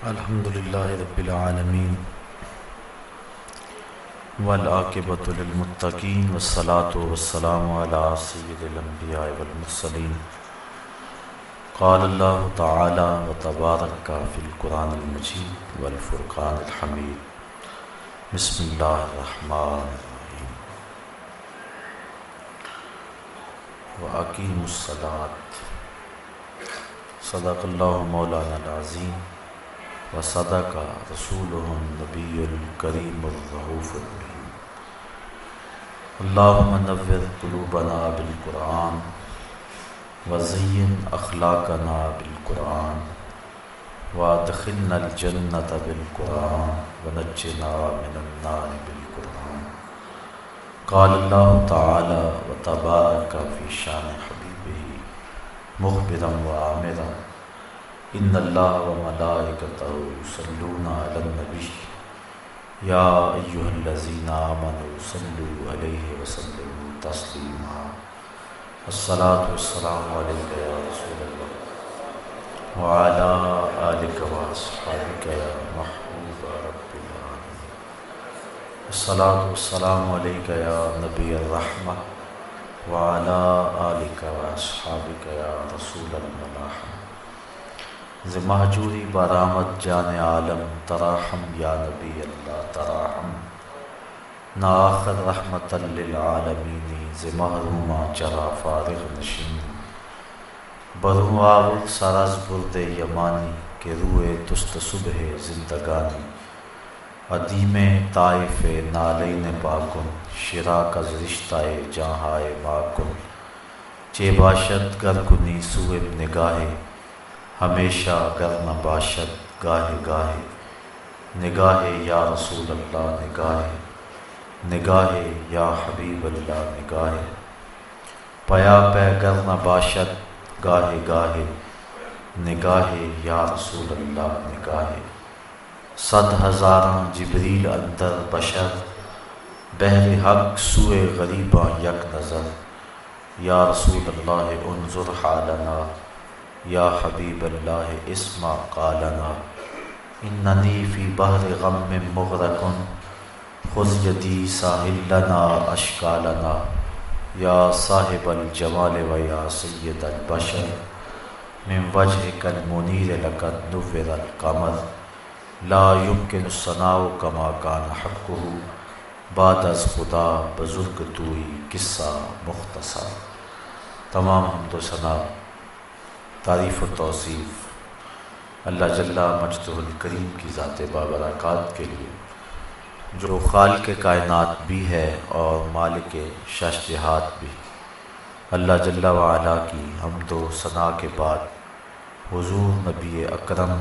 الحمدللہ رب العالمین والعاقبۃ للمتقین والصلاة والسلام علی سید الانبیاء والمرسلین قال اللہ تعالی وتبارک فی القرآن المجید والفرقان الحمید بسم اللہ الرحمن الرحیم وأقیموا الصلاة صدق اللہ مولانا العظیم وصدق رسولہ النبی الکریم الرؤوف الرحیم اللہم نور قلوبنا بالقرآن وزین اخلاقنا بالقرآن وادخلنا الجنۃ بالقرآن ونجنا من النار بالقرآن قال اللہ تعالی وتبارک فی شان حبیبہ مخبرا وعامرا ان اللہ وملائکتہ یصلون علی النبی یا ایہا الذین آمنوا صلوا علیہ وسلموا تسلیما الصلاۃ والسلام علیک یا رسول اللہ وعلی آلک واصحابک یا محبوب رب العالمین الصلاۃ والسلام علیک یا نبی الرحمہ وعلی آلک واصحابک یا رسول الملاحمہ ز مہجوری برآمد جان عالم تراحم یا نبی اللہ تراحم نا آخر رحمت للعالمین ز محرومہ چرا فارغ نشین برو آور سراز برد یمانی کہ روئے تست صبح زندگانی عدیم طائف نالین پاکن شراک از رشتہ جہائے ماکن چے باشد گر کنی سوئے نگاہے ہمیشہ گر نہ باشد گاہے گاہے نگاہے یا رسول اللہ نگاہے یا حبیب اللہ نگاہے پیا پہ گر نہ باشد گاہے گاہے نگاہے یا رسول اللہ نگاہے صد ہزاراں جبریل اندر بشر بحر حق سوئے غریباں یک نظر یا رسول اللہ انظر حالنا یا حبیب اللہ اسمع قالنا اننی فی بحر غم مغرق خذ یدی ساحل لنا اشکالنا یا صاحب الجمال و یا سید البشر من وجهک المنیر لقد نور القمر لا يمکن الثناء کما کان حقہ بعد از خدا بزرگ توئی قصہ مختصر۔ تمام حمد و ثنا تعریف و توصیف اللہ جل مجدہ الکریم کی ذات بابرکات کے لیے جو خالق کائنات بھی ہے اور مالک شش جہات بھی۔ اللہ جل وعلا کی حمد و ثنا کے بعد حضور نبی اکرم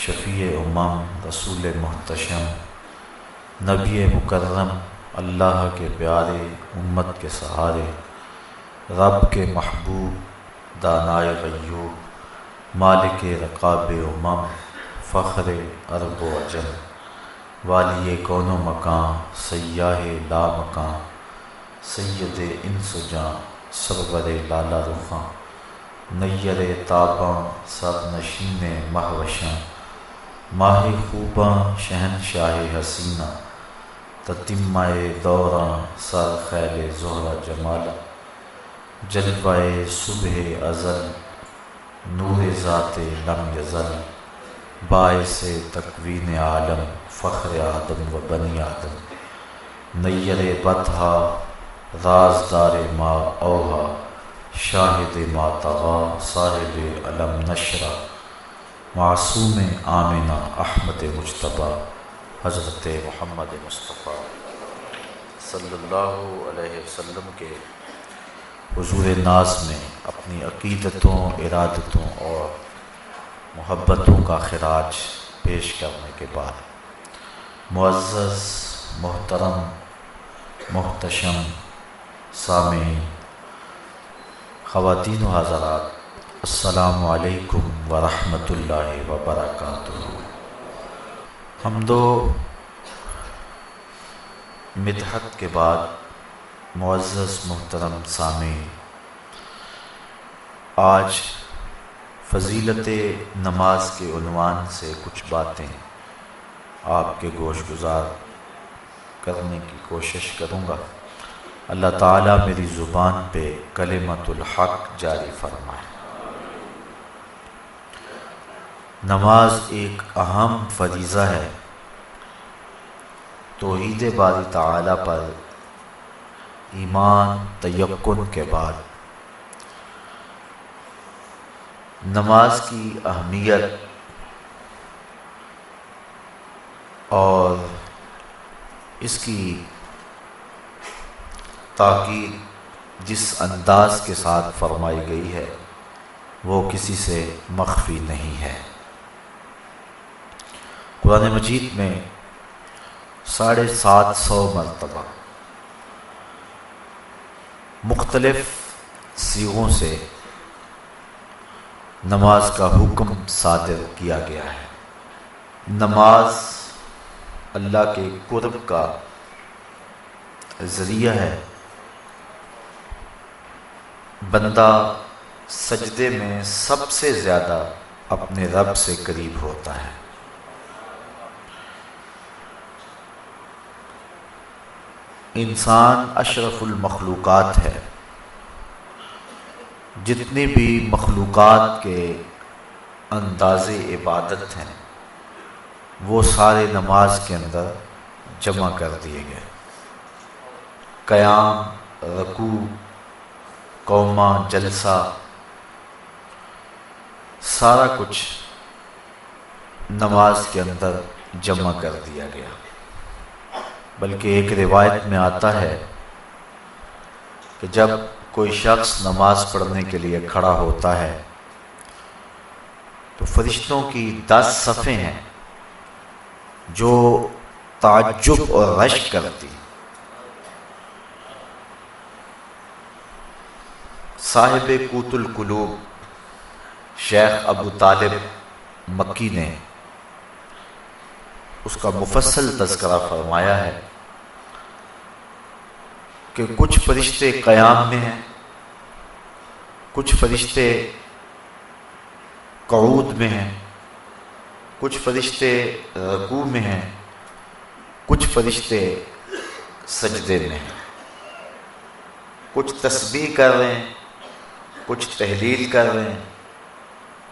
شفیع امم رسول محتشم نبی مکرم اللہ کے پیارے امت کے سہارے رب کے محبوب دانائے غیوب مالک رقاب امم فخر عرب و عجم والی کون و مکان سیاہ لا مکان سید انس و جاں سرور لالا رخاں نیر تاباں سر نشین مہوشاں ماہ خوباں شہنشاہ حسینہ تتمہ دوراں سر خیل زہرہ جمالہ جلوہ صبح ازل نور ذات لم یزل باعث تکوین عالم فخر آدم و بنی آدم نیر بطحا رازدار ما اوہا شاہد ما طغا صاحب علم نشرہ معصوم آمنہ احمد مجتبیٰ حضرت محمد مصطفیٰ صلی اللہ علیہ وسلم کے حضور ناز میں اپنی عقیدتوں ارادتوں اور محبتوں کا خراج پیش کرنے کے بعد معزز محترم محتشم سامعین خواتین و حضرات السلام علیکم ورحمۃ اللہ وبرکاتہ۔ حمد و مدحت کے بعد معزز محترم سامعین، آج فضیلت نماز کے عنوان سے کچھ باتیں آپ کے گوش گزار کرنے کی کوشش کروں گا۔ اللہ تعالیٰ میری زبان پہ کلمۃ الحق جاری فرمائے۔ نماز ایک اہم فریضہ ہے۔ توحید باری تعالیٰ پر ایمان تیقن کے بعد نماز کی اہمیت اور اس کی تاکید جس انداز کے ساتھ فرمائی گئی ہے وہ کسی سے مخفی نہیں ہے۔ قرآن مجید میں 750 مرتبہ مختلف صیغوں سے نماز کا حکم صادر کیا گیا ہے۔ نماز اللہ کے قرب کا ذریعہ ہے۔ بندہ سجدے میں سب سے زیادہ اپنے رب سے قریب ہوتا ہے۔ انسان اشرف المخلوقات ہے۔ جتنی بھی مخلوقات کے انداز عبادت ہیں وہ سارے نماز کے اندر جمع کر دیے گئے۔ قیام، رکوع، قومہ، جلسہ، سارا کچھ نماز کے اندر جمع کر دیا گیا۔ بلکہ ایک روایت میں آتا ہے کہ جب کوئی شخص نماز پڑھنے کے لیے کھڑا ہوتا ہے تو فرشتوں کی 10 صفیں ہیں جو تعجب اور رشک کرتی۔ صاحب قوت القلوب شیخ ابو طالب مکی نے اس کا مفصل تذکرہ فرمایا ہے کہ کچھ فرشتے قیام میں ہیں، کچھ فرشتے قعود میں ہیں، کچھ فرشتے رکوع میں ہیں، کچھ فرشتے سجدے میں ہیں، کچھ تسبیح کر رہے ہیں، کچھ تحلیل کر رہے ہیں،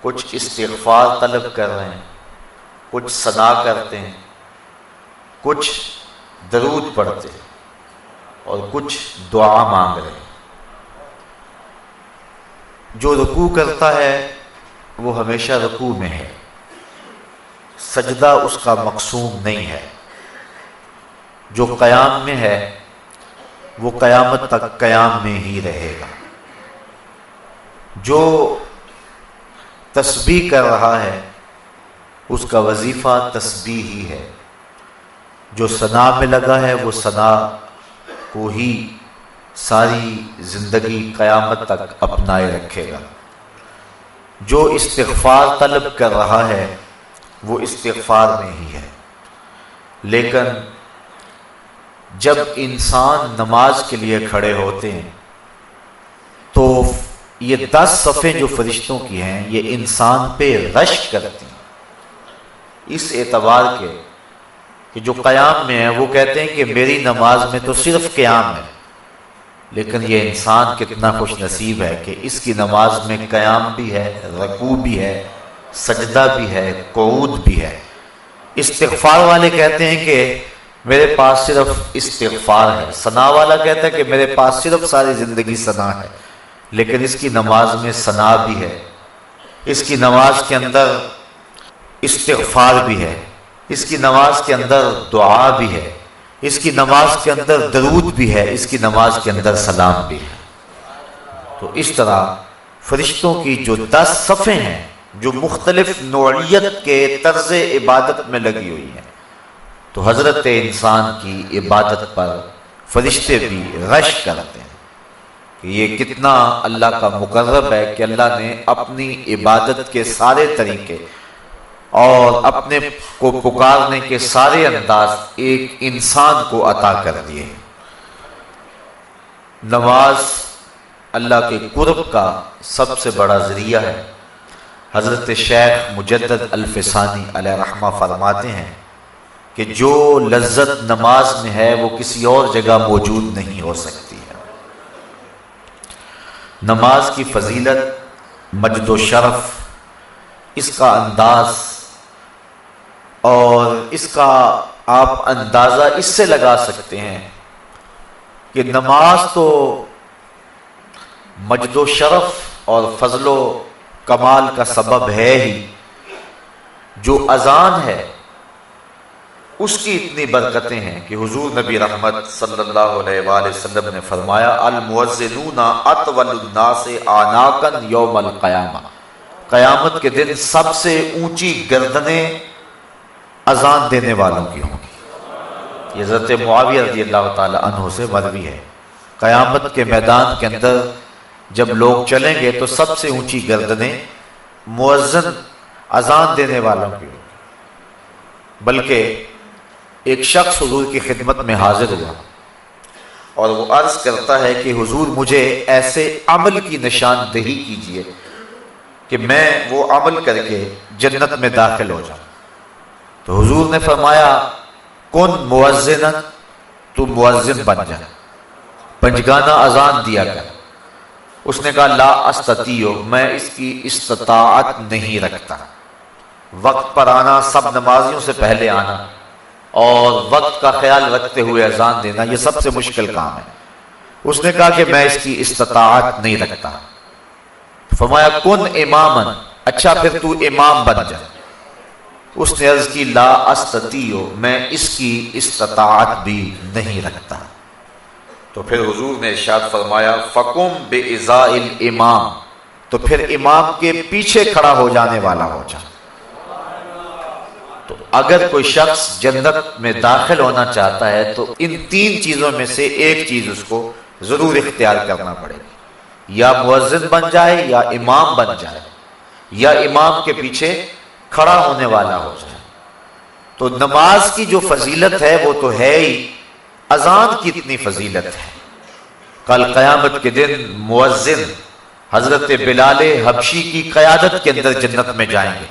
کچھ استغفار طلب کر رہے ہیں، کچھ ثنا کرتے ہیں، کچھ درود پڑھتے ہیں اور کچھ دعا مانگ رہے ہیں۔ جو رکوع کرتا ہے وہ ہمیشہ رکوع میں ہے، سجدہ اس کا مقصود نہیں ہے۔ جو قیام میں ہے وہ قیامت تک قیام میں ہی رہے گا۔ جو تسبیح کر رہا ہے اس کا وظیفہ تسبیح ہی ہے۔ جو ثنا میں لگا ہے وہ ثنا کو ہی ساری زندگی قیامت تک اپنائے رکھے گا۔ جو استغفار طلب کر رہا ہے وہ استغفار میں ہی ہے۔ لیکن جب انسان نماز کے لیے کھڑے ہوتے ہیں تو یہ 10 صفیں جو فرشتوں کی ہیں یہ انسان پہ رشک کرتی ہیں، اس اعتبار کے کہ جو قیام میں ہے وہ کہتے ہیں کہ میری نماز میں تو صرف قیام ہے، لیکن یہ انسان کتنا خوش نصیب ہے کہ اس کی نماز میں قیام بھی ہے، رکوع بھی ہے، سجدہ بھی ہے، قعود بھی ہے۔ استغفار والے کہتے ہیں کہ میرے پاس صرف استغفار ہے، ثنا والا کہتا ہے کہ میرے پاس صرف ساری زندگی ثنا ہے، لیکن اس کی نماز میں ثنا بھی ہے، اس کی نماز کے اندر استغفار بھی ہے، اس کی نماز کے اندر دعا بھی ہے، اس کی نماز کے اندر درود بھی ہے، اس کی نماز کے اندر سلام بھی ہے۔ تو اس طرح فرشتوں کی جو 10 صفیں ہیں جو مختلف نوعیت کے طرز عبادت میں لگی ہوئی ہیں، تو حضرت انسان کی عبادت پر فرشتے بھی رشک کرتے ہیں کہ یہ کتنا اللہ کا مقرب ہے کہ اللہ نے اپنی عبادت کے سارے طریقے اور اپنے کو پکارنے کے سارے انداز ایک انسان کو عطا کر دیے۔ نماز اللہ کے قرب کا سب سے بڑا ذریعہ ہے۔ حضرت شیخ مجدد الفسانی علیہ رحمہ فرماتے ہیں کہ جو لذت نماز میں ہے وہ کسی اور جگہ موجود نہیں ہو سکتی ہے۔ نماز کی فضیلت، مجد و شرف، اس کا انداز اور اس کا آپ اندازہ اس سے لگا سکتے ہیں کہ نماز تو مجد و شرف اور فضل و کمال کا سبب ہے ہی، جو اذان ہے اس کی اتنی برکتیں ہیں کہ حضور نبی رحمت صلی اللہ علیہ وآلہ وسلم نے فرمایا المؤذنون اطول الناس اعناقا یوم القیامہ، قیامت کے دن سب سے اونچی گردنیں اذان دینے والوں کی ہوں گی۔ یہ حضرت معاویہ رضی اللہ تعالی عنہ سے مروی ہے، قیامت کے میدان کے اندر جب لوگ چلیں گے تو سب سے اونچی گردنیں مؤذن اذان دینے والوں کی ہوں گی۔ بلکہ ایک شخص حضور کی خدمت میں حاضر ہوا اور وہ عرض کرتا ہے کہ حضور مجھے ایسے عمل کی نشاندہی کیجئے کہ میں وہ عمل کر کے جنت میں داخل ہو جاؤں۔ تو حضور نے فرمایا کن مؤذنا، تو مؤذن بن جا، پنجگانہ اذان دیا کر۔ اس نے کہا لا استطیع، میں اس کی استطاعت نہیں رکھتا۔ وقت پر آنا، سب نمازیوں سے پہلے آنا اور وقت کا خیال رکھتے ہوئے اذان دینا، یہ سب سے مشکل کام ہے۔ اس نے کہا کہ میں اس کی استطاعت نہیں رکھتا۔ فرمایا کن اماما، اچھا پھر تو امام بن جا۔ اس نے عرض کی لا استطیع، میں اس کی استطاعت بھی نہیں رکھتا۔ تو پھر حضور نے ارشاد فرمایا فقم بإزاء الامام، تو پھر امام کے پیچھے کھڑا ہو جانے والا ہو جا۔ تو اگر کوئی شخص جنت میں داخل ہونا چاہتا ہے تو ان تین چیزوں میں سے ایک چیز اس کو ضرور اختیار کرنا پڑے گی، یا مؤذن بن جائے، یا امام بن جائے، یا امام کے پیچھے کھڑا ہونے والا ہو جائے۔ تو نماز کی جو فضیلت ہے وہ تو ہے ہی، اذان کی اتنی فضیلت ہے۔ کل قیامت کے دن مؤذن حضرت بلال حبشی کی قیادت کے اندر جنت میں جائیں گے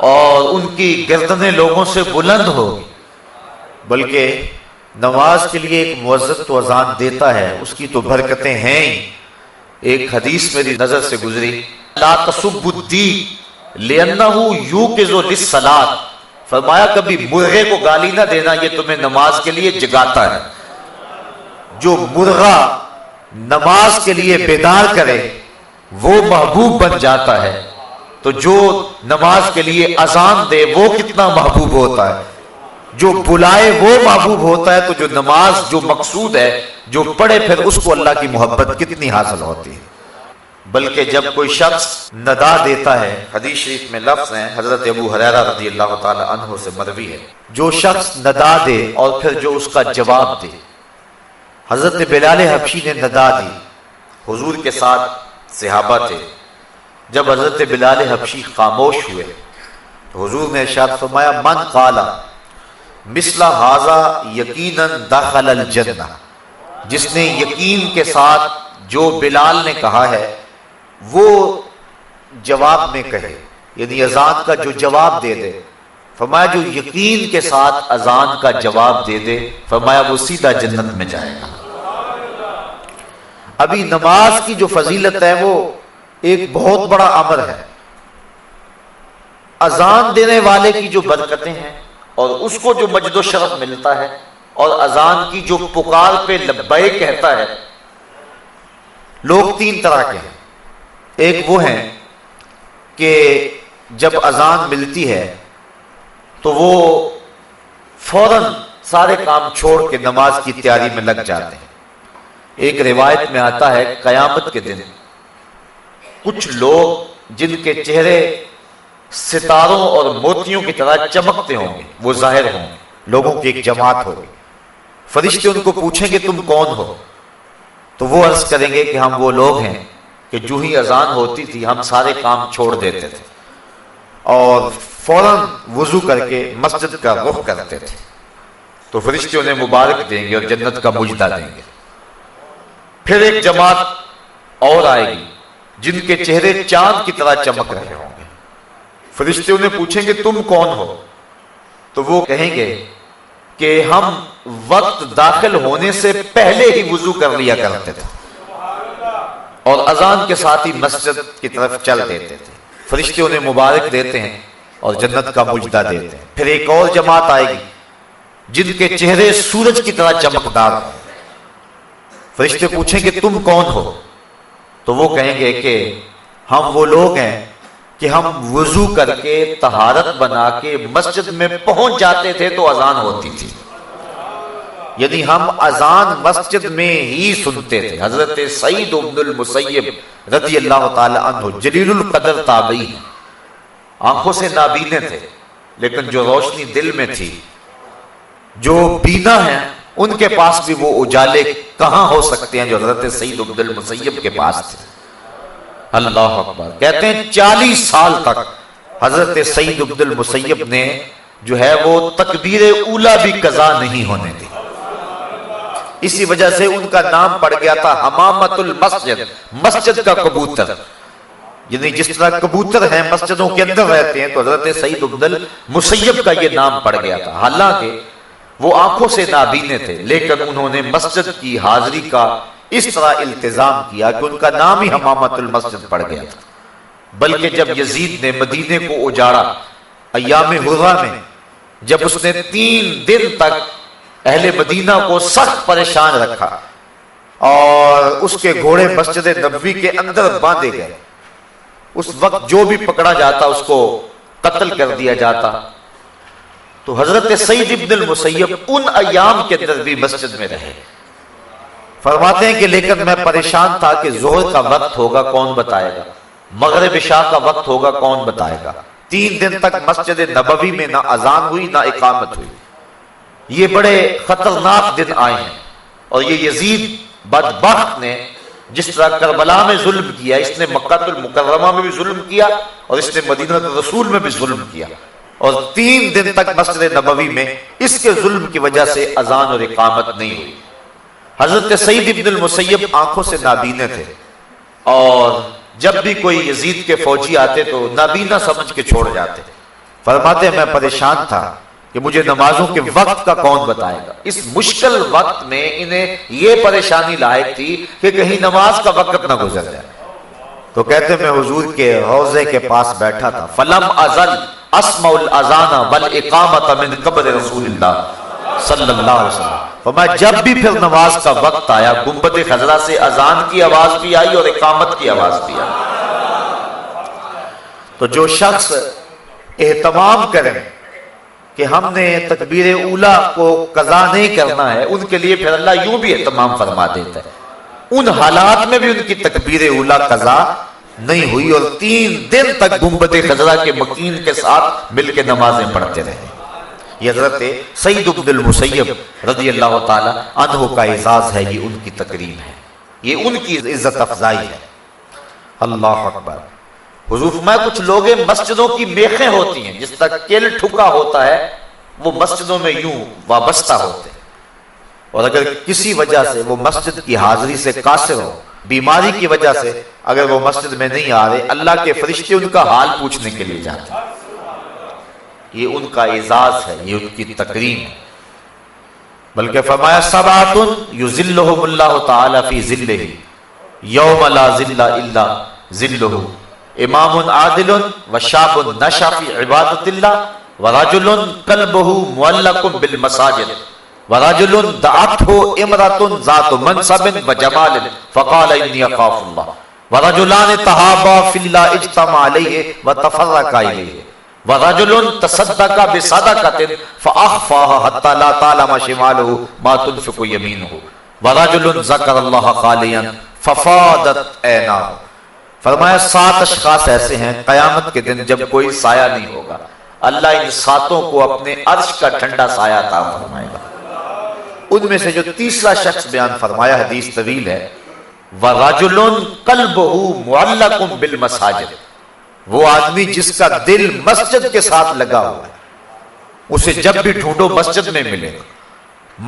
اور ان کی گردنیں لوگوں سے بلند ہوگی۔ بلکہ نماز کے لیے ایک مؤذن تو اذان دیتا ہے، اس کی تو برکتیں ہیں ہی۔ ایک حدیث میری نظر سے گزری، لا تسبوا الدیگ لأنہ یوقظ للصلاۃ، فرمایا کبھی مرغے کو گالی نہ دینا، یہ تمہیں نماز کے لیے جگاتا ہے۔ جو مرغا نماز کے لیے بیدار کرے وہ محبوب بن جاتا ہے، تو جو نماز کے لیے اذان دے وہ کتنا محبوب ہوتا ہے، جو بلائے وہ محبوب ہوتا ہے۔ تو جو نماز جو مقصود ہے، جو پڑھے پھر اس کو اللہ کی محبت کتنی حاصل ہوتی ہے۔ بلکہ جب کوئی شخص ندا دیتا ہے، حدیث شریف میں لفظ ہیں حضرت ابو ہریرہ رضی اللہ تعالی عنہ سے مروی ہے، جو شخص ندا دے اور پھر جو اس کا جواب دے۔ حضرت بلال حبشی نے ندا دی، حضور کے ساتھ صحابہ تھے۔ جب حضرت بلال حبشی خاموش ہوئے تو حضور نے ارشاد فرمایا من قال مثل ھذا یقینا دخل الجنہ، جس نے یقین کے ساتھ جو بلال نے کہا ہے وہ جواب میں کہے، یعنی اذان کا جو جواب دے دے، فرمایا جو یقین کے ساتھ اذان کا جواب دے دے، فرمایا وہ سیدھا جنت میں جائے گا۔ ابھی نماز کی جو فضیلت ہے وہ ایک بہت بڑا امر ہے۔ اذان دینے والے کی جو برکتیں ہیں اور اس کو جو مجد و شرف ملتا ہے، اور اذان کی جو پکار پہ لبیک کہتا ہے، لوگ تین طرح کے ہیں۔ ایک وہ ہیں کہ جب اذان ملتی ہے تو وہ فوراً سارے کام چھوڑ کے نماز کی تیاری میں لگ جاتے ہیں۔ ایک روایت میں آتا ہے قیامت کے دن کچھ لوگ جن کے چہرے ستاروں اور موتیوں کی طرح چمکتے ہوں گے وہ ظاہر ہوں گے، لوگوں کی ایک جماعت ہوگی۔ فرشتے ان کو پوچھیں گے تم کون ہو؟ تو وہ عرض کریں گے کہ ہم وہ لوگ ہیں کہ جو ہی اذان ہوتی تھی ہم سارے کام چھوڑ دیتے تھے اور فوراً وضو کر کے مسجد کا رخ کرتے تھے۔ تو فرشتے انہیں مبارک دیں گے اور جنت کا مجدہ دیں گے۔ پھر ایک جماعت اور آئے گی جن کے چہرے چاند کی طرح چمک رہے ہوں گے۔ فرشتے انہیں پوچھیں گے تم کون ہو؟ تو وہ کہیں گے کہ ہم وقت داخل ہونے سے پہلے ہی وضو کر لیا کرتے تھے اور اذان کے ساتھ ہی مسجد کی طرف چل دیتے تھے۔ فرشتے انہیں مبارک دیتے ہیں اور جنت کا مجدہ دیتے ہیں۔ پھر ایک اور جماعت آئے گی جن کے چہرے سورج کی طرح چمکدار ہوں۔ فرشتے پوچھیں کہ تم کون ہو؟ تو وہ کہیں گے کہ ہم وہ لوگ ہیں کہ ہم وضو کر کے طہارت بنا کے مسجد میں پہنچ جاتے تھے تو اذان ہوتی تھی، یعنی ہم اذان مسجد میں ہی سنتے تھے۔ حضرت سعید بن المسیب رضی اللہ تعالی عنہ جلیل القدر تابعی ہیں، آنکھوں سے نابینے تھے لیکن جو روشنی دل میں تھی، جو بینا ہیں ان کے پاس بھی وہ اجالے کہاں ہو سکتے ہیں جو حضرت سعید بن المسیب کے پاس تھے۔ اللہ اکبر۔ کہتے ہیں 40 سال تک حضرت سعید بن المسیب نے جو ہے وہ تکبیر اولا بھی قضا نہیں ہونے دی، اسی وجہ سے ان کا نام پڑ گیا تھا حمامت المسجد، مسجد کا کبوتر۔ یعنی جس طرح کبوتر ہیں مسجدوں کے اندر رہتے ہیں، تو حضرت سعید بن المسیب کا یہ نام پڑ گیا تھا۔ حالانکہ وہ آنکھوں سے نابینے تھے لیکن انہوں نے مسجد کی حاضری کا اس طرح التزام کیا کہ ان کا نام ہی حمامت المسجد پڑ گیا تھا۔ بلکہ جب یزید نے مدینے کو اجاڑا ایام حرہ میں، جب اس نے 3 دن تک اہل مدینہ کو سخت پریشان رکھا اور اس کے گھوڑے مسجد نبوی کے اندر باندھے گئے، اس وقت جو بھی پکڑا جاتا اس کو قتل کر دیا جاتا، تو حضرت سعید بن المسیب ان ایام کے اندر بھی مسجد میں رہے۔ فرماتے ہیں کہ لیکن میں پریشان تھا کہ ظہر کا وقت ہوگا کون بتائے گا، مغرب عشاء کا وقت ہوگا کون بتائے گا۔ 3 دن تک مسجد نبوی میں نہ اذان ہوئی نہ اقامت ہوئی۔ یہ بڑے خطرناک دن آئے ہیں، اور یہ یزید بدبخت نے جس طرح کربلا میں ظلم کیا، اس نے مکہ المکرمہ میں بھی ظلم کیا اور اس نے مدینہ رسول میں بھی ظلم کیا، اور 3 دن تک مسجد نبوی میں اس کے ظلم کی وجہ سے اذان اور اقامت نہیں ہوئی۔ حضرت سعید بن المسیب آنکھوں سے نابینے تھے، اور جب بھی کوئی یزید کے فوجی آتے تو نابینا سمجھ کے چھوڑ جاتے۔ فرماتے ہیں میں پریشان تھا کہ مجھے نمازوں کے وقت کا کون بتائے گا۔ اس مشکل وقت میں انہیں یہ پریشانی لاحق تھی کہ کہیں نماز کا وقت نہ گزر جائے۔ تو کہتے میں حضور کے روضے کے پاس بیٹھا تھا، فلم ازل اسمع الاذان والاقامۃ من قبر رسول اللہ صلی اللہ علیہ وسلم۔ فرمایا جب بھی پھر نماز کا وقت آیا، گنبد خضرا سے اذان کی آواز بھی آئی اور اقامت کی آواز بھی آئی۔ تو جو شخص اہتمام کریں کہ ہم نے تکبیر اولا کو قضا نہیں کرنا ہے، ان کے لیے پھر اللہ یوں بھی اہتمام فرما دیتا ہے۔ ان حالات میں بھی ان کی تکبیر اولا قضا نہیں ہوئی، اور 3 دن تک گنبد خضرا کے مکین کے ساتھ مل کے نمازیں پڑھتے رہے۔ یہ حضرت سعید بن المسیب رضی اللہ تعالی عنہ کا اعزاز ہے، یہ ان کی تکریم ہے، یہ ان کی عزت افزائی ہے۔ اللہ اکبر۔ حضور فرمایا کچھ لوگ مسجدوں کی میخیں ہوتی ہیں، جس طرح کیل ٹھکا ہوتا ہے وہ مسجدوں میں یوں وابستہ ہوتے ہیں، اور اگر کسی وجہ سے وہ مسجد کی حاضری سے قاصر ہو، بیماری کی وجہ سے اگر وہ مسجد میں نہیں آ رہے، اللہ کے فرشتے ان کا حال پوچھنے کے لیے جاتے ہیں۔ یہ ان کا اعزاز ہے، یہ ان کی تکریم ہے۔ بلکہ فرمایا سبعۃ یظلھم اللہ تعالی فی ظلہ یوم لا ظل الا ظلہ، امام عادل وشاب نشا فی عبادت اللہ ورجل قلبہ معلق بالمساجد ورجل دعته امرأة ذات منصب وجمال فقال انی اخاف اللہ ورجلان تحابا فی اللہ اجتمع علیہ وتفرقا الیہ ورجل تصدق بصدقۃ فاخفاها حتى لا تعلم شماله ما تنفق یمینہ ورجل ذکر اللہ خالیا ففاضت عیناہ۔ فرمایا 7 اشخاص ایسے ہیں قیامت کے دن جب کوئی سایہ نہیں ہوگا، اللہ ان 7 کو اپنے عرش کا ٹھنڈا سایہ عطا فرمائے گا۔ ان میں سے جو تیسرا شخص بیان فرمایا، حدیث طویل ہے، وَرَجُلٌ قَلْبُهُ مُعَلَّقٌ بِالْمَسَاجِدِ، وہ آدمی جس کا دل مسجد کے ساتھ لگا ہوا ہے، اسے جب بھی ڈھونڈو مسجد میں ملے گا،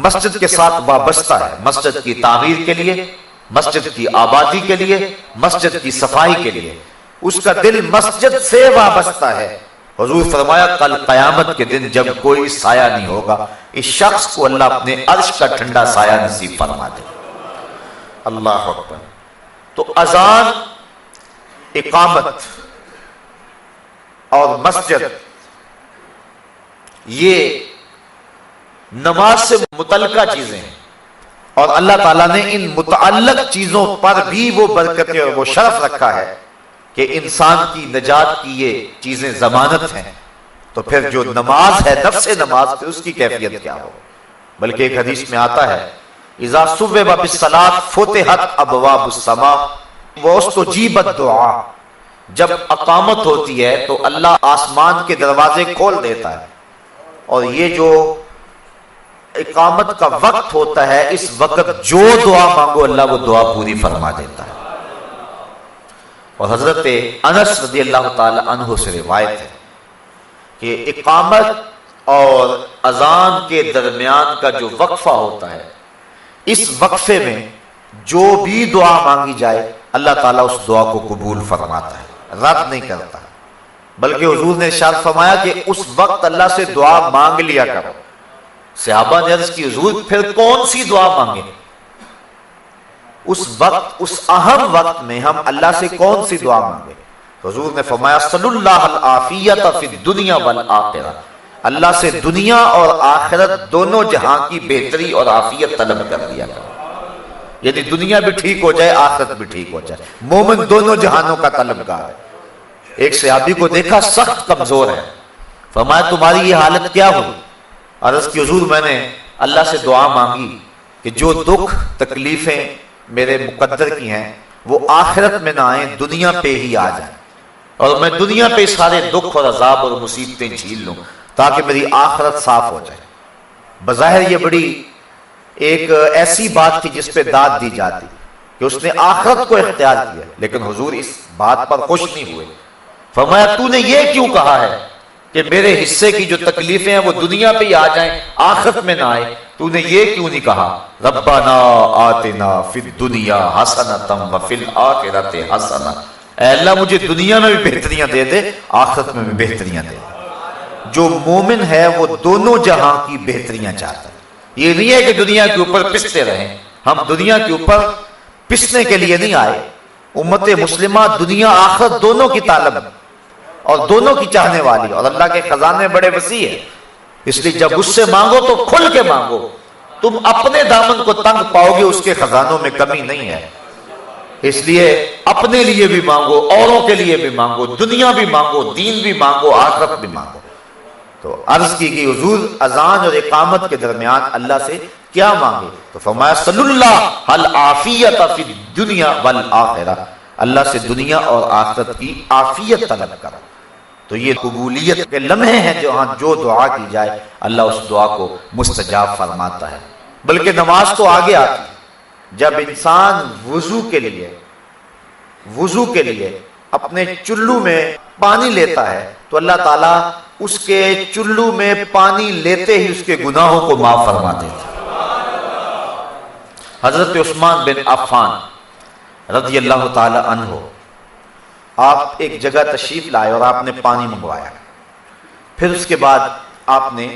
مسجد کے ساتھ وابستہ ہے، مسجد کی تعمیر کے لیے، مسجد کی آبادی کے لیے، مسجد کی صفائی کے لیے، اس کا دل مسجد سے وابستہ ہے۔ حضور فرمایا کل قیامت کے دن جب کوئی سایہ نہیں ہوگا، اس شخص کو اللہ اپنے عرش کا ٹھنڈا سایہ نصیب فرما دے۔ اللہ اکبر۔ تو اذان، اقامت اور مسجد، یہ نماز سے متعلقہ چیزیں ہیں، اور اللہ تعالیٰ نے ان متعلق چیزوں پر بھی وہ برکتیں اور وہ شرف رکھا ہے کہ انسان کی نجات کی یہ چیزیں ضمانت ہیں، تو پھر جو نماز ہے، نفس نماز، پھر اس کی کیفیت کیا ہو۔ بلکہ ایک حدیث میں آتا ہے اذا صبب بالصلاۃ فتحت ابواب السماء واستجیبت دعا، جب اقامت ہوتی ہے تو اللہ آسمان کے دروازے کھول دیتا ہے، اور یہ جو اقامت کا وقت ہوتا ہے، اس وقت جو دعا مانگو اللہ وہ دعا پوری فرما دیتا ہے۔ اور حضرت انس رضی اللہ تعالی عنہ سے روایت ہے کہ اقامت اور اذان کے درمیان کا جو وقفہ ہوتا ہے، اس وقفے میں جو بھی دعا مانگی جائے اللہ تعالیٰ اس دعا کو قبول فرماتا ہے، رد نہیں کرتا۔ بلکہ حضور نے ارشاد فرمایا کہ اس وقت اللہ سے دعا مانگ لیا کرو۔ صحابہ نے عرض کی حضور پھر کون سی دعا مانگے؟ اس وقت، اس اہم وقت میں ہم اللہ سے کون سی دعا مانگے؟ حضور نے فرمایا صلی اللہ العافیت فی الدنیا والآخرہ، اللہ سے دنیا اور آخرت دونوں جہاں کی بہتری اور عافیت طلب کر لیا کرو، یعنی دنیا بھی ٹھیک ہو جائے، آخرت بھی ٹھیک ہو جائے۔ مومن دونوں جہانوں کا طلبگار ہے۔ ایک صحابی کو دیکھا سخت کمزور ہے، فرمایا تمہاری یہ حالت کیا ہوئی؟ عرض کی حضور میں نے اللہ سے دعا مانگی کہ جو دکھ تکلیفیں میرے مقدر کی ہیں وہ آخرت میں نہ آئیں، دنیا پہ ہی آ جائیں، اور میں دنیا پہ سارے دکھ اور عذاب اور مصیبتیں جھیل لوں تاکہ میری آخرت صاف ہو جائے۔ بظاہر یہ بڑی ایک ایسی بات تھی جس پہ داد دی جاتی کہ اس نے آخرت کو اختیار کیا، لیکن حضور اس بات پر خوش نہیں ہوئے۔ فرمایا تو نے یہ کیوں کہا ہے کہ میرے حصے کی جو تکلیفیں ہیں وہ دنیا پہ ہی آ جائیں، آخرت میں نہ آئے؟ تو نے یہ کیوں نہیں کہا ربنا آتنا فی الدنیا حسنۃ وفی الآخرۃ حسنۃ، اے اللہ مجھے دنیا میں بھی بہتریاں دے دے، آخرت میں بھی بہتریاں دے دے۔ جو مومن ہے وہ دونوں جہاں کی بہتریاں چاہتا ہے۔ یہ نہیں ہے کہ دنیا کے اوپر پستے رہیں، ہم دنیا کے اوپر پسنے کے لیے نہیں آئے۔ امت مسلمہ دنیا آخرت دونوں کی طالب اور دونوں کی چاہنے والی، اور اللہ کے خزانے بڑے وسیع ہیں، اس لیے جب اس سے مانگو تو کھل کے مانگو، تم اپنے دامن کو تنگ پاؤ گے، اس کے خزانوں میں کمی نہیں ہے۔ اس لیے اپنے لیے بھی مانگو، اوروں کے لیے بھی مانگو، دنیا بھی مانگو، دین بھی مانگو، آخرت بھی مانگو۔ تو عرض کی کہ حضور اذان اور اقامت کے درمیان اللہ سے کیا مانگے؟ تو فرمایا صلی اللہ العافیت فی الدنیا والآخرہ، اللہ سے دنیا اور آخرت کی عافیت طلب کرو۔ تو یہ قبولیت کے لمحے ہیں جہاں جو دعا کی جائے اللہ اس دعا کو مستجاب فرماتا ہے۔ بلکہ نماز تو آگے آتی ہے، جب انسان وضو کے لیے اپنے چلو میں پانی لیتا ہے تو اللہ تعالیٰ اس کے چلو میں پانی لیتے ہی اس کے گناہوں کو معاف فرما دیتا ہے۔ حضرت عثمان بن عفان رضی اللہ تعالی عنہ، آپ ایک جگہ تشریف لائے اور آپ نے پانی منگوایا، پھر اس کے بعد آپ نے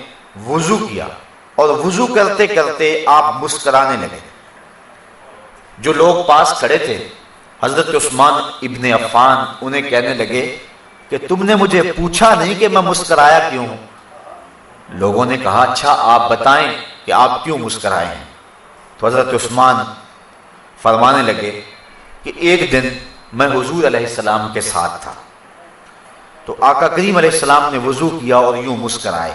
وضو کیا، اور وضو کرتے کرتے آپ مسکرانے لگے۔ جو لوگ پاس کھڑے تھے حضرت عثمان ابن عفان انہیں کہنے لگے کہ تم نے مجھے پوچھا نہیں کہ میں مسکرایا کیوں ہوں۔ لوگوں نے کہا اچھا آپ بتائیں کہ آپ کیوں مسکرائے ہیں؟ تو حضرت عثمان فرمانے لگے کہ ایک دن میں حضور علیہ السلام کے ساتھ تھا، تو آقا کریم علیہ السلام نے وضو کیا اور یوں مسکرائے،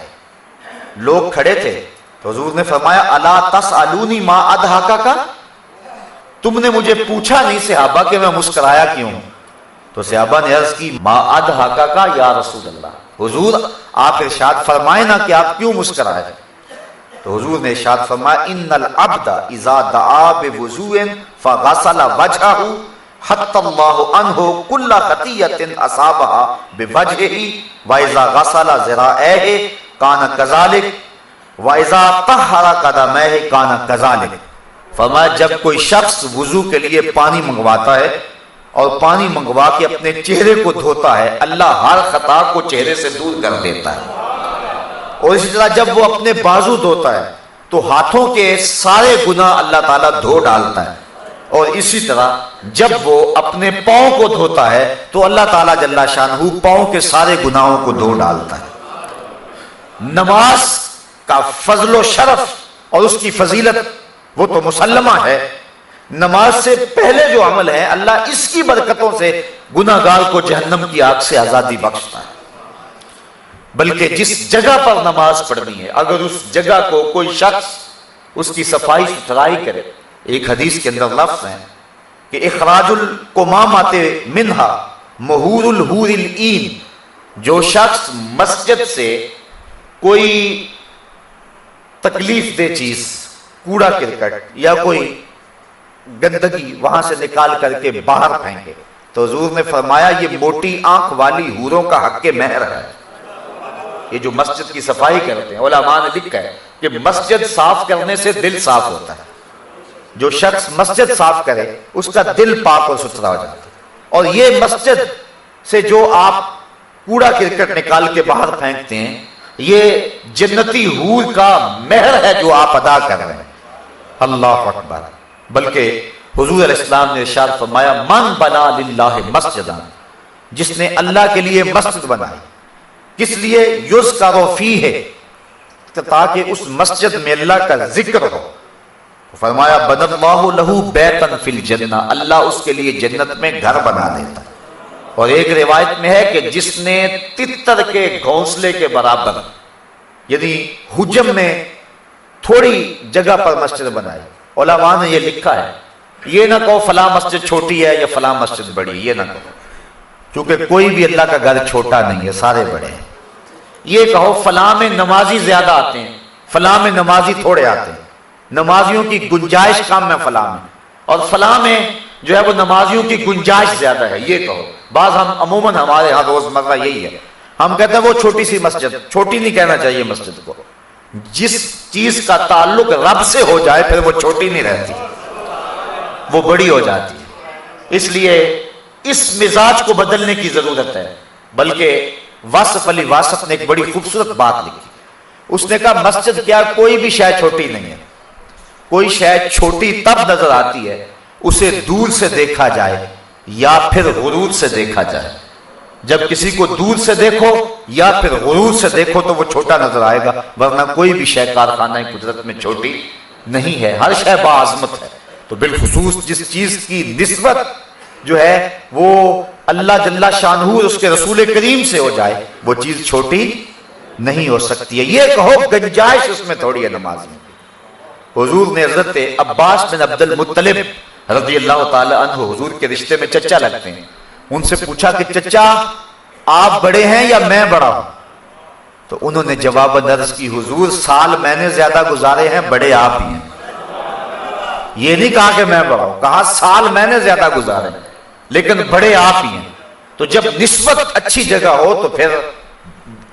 لوگ کھڑے تھے، تو حضور نے فرمایا الا تسألونی ما اضحکک، تم نے مجھے پوچھا نہیں صحابہ کہ میں مسکرایا کیوں؟ تو صحابہ نے عرض کی ما اضحکک یا رسول اللہ، حضور آپ ارشاد فرمائے نا کہ آپ کیوں مسکرائے؟ تو حضور نے ارشاد فرمایا ان العبد اذا دعا بوضوء فغسل وجهه حتی اللہ عنہ کل خطیۃ اصابها بوجهه واذا غسل ذراعیه کان کذلک واذا طہر قدمیه کان کذلک فرمایا جب کوئی شخص وضو کے لیے پانی منگواتا ہے اور پانی منگوا کے اپنے چہرے کو دھوتا ہے، اللہ ہر خطا کو چہرے سے دور کر دیتا ہے۔ اور اسی طرح جب وہ اپنے بازو دھوتا ہے تو ہاتھوں کے سارے گناہ اللہ تعالیٰ دھو ڈالتا ہے، اور اسی طرح جب وہ اپنے پاؤں کو دھوتا ہے تو اللہ تعالیٰ جل شانہ پاؤں کے سارے گناہوں کو دھو ڈالتا ہے۔ نماز کا فضل و شرف اور اس کی فضیلت وہ تو مسلمہ ہے، نماز سے پہلے جو عمل ہے اللہ اس کی برکتوں سے گناہگار کو جہنم کی آگ سے آزادی بخشتا ہے۔ بلکہ جس جگہ پر نماز پڑھنی ہے اگر اس جگہ کو کوئی شخص اس کی صفائی ستھرائی کرے، ایک حدیث کے اندر لفظ ہے کہ اخراج القمامات منہا مہور الحور العین، جو شخص مسجد سے کوئی تکلیف دہ چیز، کوڑا کرکٹ یا کوئی گندگی وہاں سے نکال کر کے باہر پھینکے تو حضور نے فرمایا یہ موٹی آنکھ والی حوروں کا حق مہر ہے۔ یہ جو مسجد کی صفائی کرتے ہیں، علماء نے لکھا ہے کہ مسجد صاف کرنے سے دل صاف ہوتا ہے، جو شخص مسجد صاف کرے اس کا دل پاک اور ستھرا ہو جاتا ہے، اور یہ مسجد سے جو آپ کوڑا کرکٹ نکال کے باہر پھینکتے ہیں یہ جنتی حور کا مہر ہے جو آپ ادا کر رہے ہیں۔ اللہ اکبر۔ بلکہ حضور علیہ السلام نے ارشاد فرمایا من بنا للہ مسجدا، جس نے اللہ کے لیے مسجد بنائی، کس لیے یذکر فیہ، تاکہ اس مسجد میں اللہ کا ذکر ہو، فرمایا بنى اللہ لہ بیتا فی الجنہ، اللہ اس کے لیے جنت میں گھر بنا دیتا ہے۔ اور ایک روایت میں ہے کہ جس نے تتر کے گھونسلے کے برابر، یعنی حجم میں تھوڑی جگہ پر مسجد بنائی، علماء نے یہ لکھا ہے یہ نہ کہو فلاں مسجد چھوٹی ہے یا فلاں مسجد بڑی ہے، یہ نہ کہو، کیونکہ کوئی بھی اللہ کا گھر چھوٹا نہیں ہے، سارے بڑے ہیں۔ یہ کہو فلاں میں نمازی زیادہ آتے ہیں، فلاں میں نمازی تھوڑے آتے ہیں، نمازیوں کی گنجائش کم ہے فلاں میں، اور فلاں میں جو ہے وہ نمازیوں کی گنجائش زیادہ ہے، یہ کہو۔ بعض ہم عموماً ہمارے ہاں روزمرہ یہی ہے، ہم کہتے ہیں وہ چھوٹی سی مسجد، چھوٹی نہیں کہنا چاہیے مسجد کو، جس چیز کا تعلق رب سے ہو جائے پھر وہ چھوٹی نہیں رہتی، وہ بڑی ہو جاتی ہے۔ اس لیے اس مزاج کو بدلنے کی ضرورت ہے۔ بلکہ واصف علی واصف نے ایک بڑی خوبصورت بات لکھی، اس نے کہا مسجد کیا کوئی بھی شے چھوٹی نہیں ہے، کوئی شے چھوٹی تب نظر آتی ہے اسے دور سے دیکھا جائے یا پھر غرور سے دیکھا جائے۔ جب کسی کو دور سے دیکھو یا پھر غرور سے دیکھو تو وہ چھوٹا نظر آئے گا، ورنہ کوئی بھی شے کارخانہ قدرت میں چھوٹی نہیں ہے، ہر شے باعظمت ہے۔ تو بالخصوص جس چیز کی نسبت جو ہے وہ اللہ جل شانہ اس کے رسول کریم سے ہو جائے وہ چیز چھوٹی نہیں ہو سکتی ہے۔ یہ کہو گنجائش اس میں تھوڑی ہے نماز میں۔ حضور نے حضرت عباس بن عبد المطلب رضی اللہ تعالی عنہ، حضور کے رشتے میں چچا لگتے ہیں، ان سے پوچھا کہ چچا آپ بڑے ہیں یا میں بڑا ہوں؟ تو انہوں نے جواب عرض کی حضور سال میں نے زیادہ گزارے ہیں، بڑے آپ ہی ہیں۔ یہ نہیں کہا کہ میں بڑا ہوں، کہا سال میں نے زیادہ گزارے ہیں لیکن بڑے آپ ہی ہیں۔ تو جب نسبت اچھی جگہ ہو تو پھر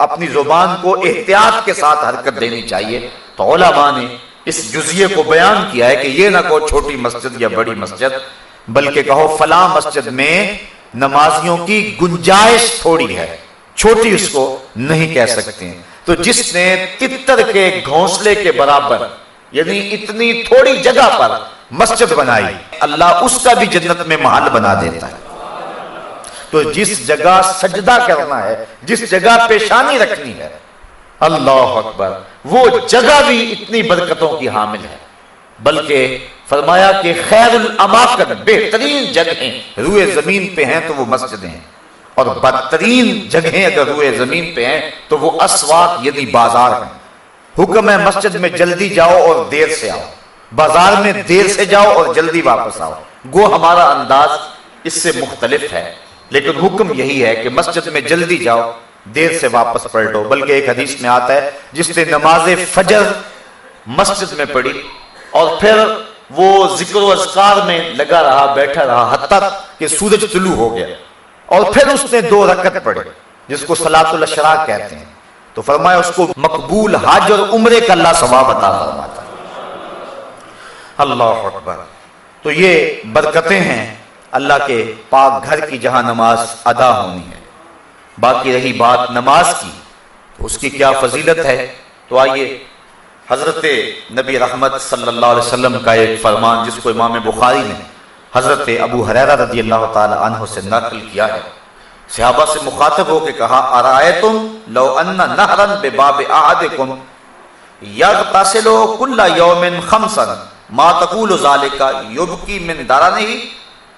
اپنی زبان کو احتیاط کے ساتھ حرکت دینی چاہیے۔ تو علماء نے اس جزیے کو بیان کیا ہے کہ یہ نہ کہو چھوٹی مسجد یا بڑی مسجد، بلکہ کہو فلاں مسجد میں نمازیوں کی گنجائش تھوڑی ہے، چھوٹی اس کو نہیں کہہ سکتے ہیں۔ تو جس نے تتر کے گھونسلے کے برابر یعنی اتنی تھوڑی جگہ پر مسجد بنائی، اللہ اس کا بھی جنت میں محل بنا دیتا ہے۔ تو جس جگہ سجدہ کرنا ہے، جس جگہ پیشانی رکھنی ہے، اللہ اکبر، وہ جگہ بھی اتنی برکتوں کی حامل ہے۔ بلکہ فرمایا کہ خیر الاماکن، بہترین جگہیں روئے زمین پہ ہیں تو وہ مسجدیں ہیں، اور بدترین جگہیں اگر روئے زمین پہ ہیں تو وہ اسواق یعنی بازار ہیں۔ حکم ہے مسجد میں جلدی جاؤ اور دیر سے آؤ، بازار میں دیر سے جاؤ اور جلدی واپس آؤ۔ گو ہمارا انداز اس سے مختلف ہے، لیکن حکم یہی ہے کہ مسجد میں جلدی جاؤ، دیر سے واپس پلٹو۔ بلکہ ایک حدیث میں آتا ہے جس نے نماز فجر مسجد میں پڑھی اور پھر وہ ذکر و اذکار میں لگا رہا، بیٹھا رہا حتیٰ کہ سورج طلوع ہو گیا، اور پھر اس نے 2 رکعت پڑھی جس کو صلاۃ الاشراق کہتے ہیں، تو فرمایا اس کو مقبول حج اور عمرے کا اللہ ثواب عطا فرماتا ہے۔ اللہ اکبر۔ تو یہ برکتیں ہیں اللہ کے پاک گھر کی جہاں نماز ادا ہونی ہے۔ باقی رہی بات نماز کی تو اس کی کیا فضیلت ہے، تو آئیے حضرت نبی رحمت صلی اللہ علیہ وسلم کا ایک فرمان جس کو امام بخاری نے حضرت ابو ہریرہ رضی اللہ تعالی عنہ سے نقل کیا ہے، صحابہ سے مخاطب ہو کے کہا ارائیتم لو ان نہرا بباب احدکم یغتسل کل یوم خمسا ما تقول ذلك یبکی من درنہ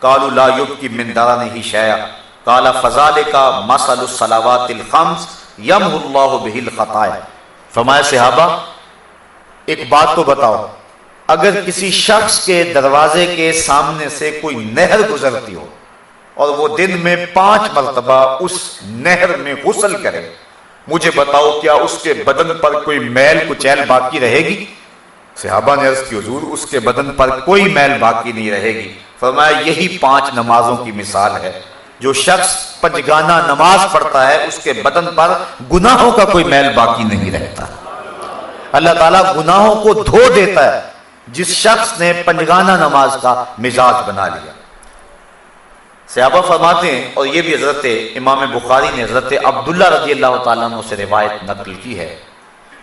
قالوا لا یبکی من درنہ شیئا قال فذلك مثل الصلوات الخمس یمحو اللہ بہ الخطایا۔ فرمایا صحابہ ایک بات تو بتاؤ، اگر کسی شخص کے دروازے کے سامنے سے کوئی نہر گزرتی ہو اور وہ دن میں 5 مرتبہ اس نہر میں غسل کرے، مجھے بتاؤ کیا اس کے بدن پر کوئی میل کچیل باقی رہے گی؟ صحابہ نے عرض کی حضور اس کے بدن پر کوئی میل باقی نہیں رہے گی۔ فرمایا یہی 5 نمازوں کی مثال ہے، جو شخص پنجگانہ نماز پڑھتا ہے اس کے بدن پر گناہوں کا کوئی میل باقی نہیں رہتا۔ اللہ تعالیٰ گناہوں کو دھو دیتا ہے جس شخص نے پنجگانہ نماز کا مزاج بنا لیا۔ صحابہ فرماتے ہیں، اور یہ بھی حضرت امام بخاری نے حضرت عبداللہ رضی اللہ تعالیٰ عنہ سے روایت نقل کی ہے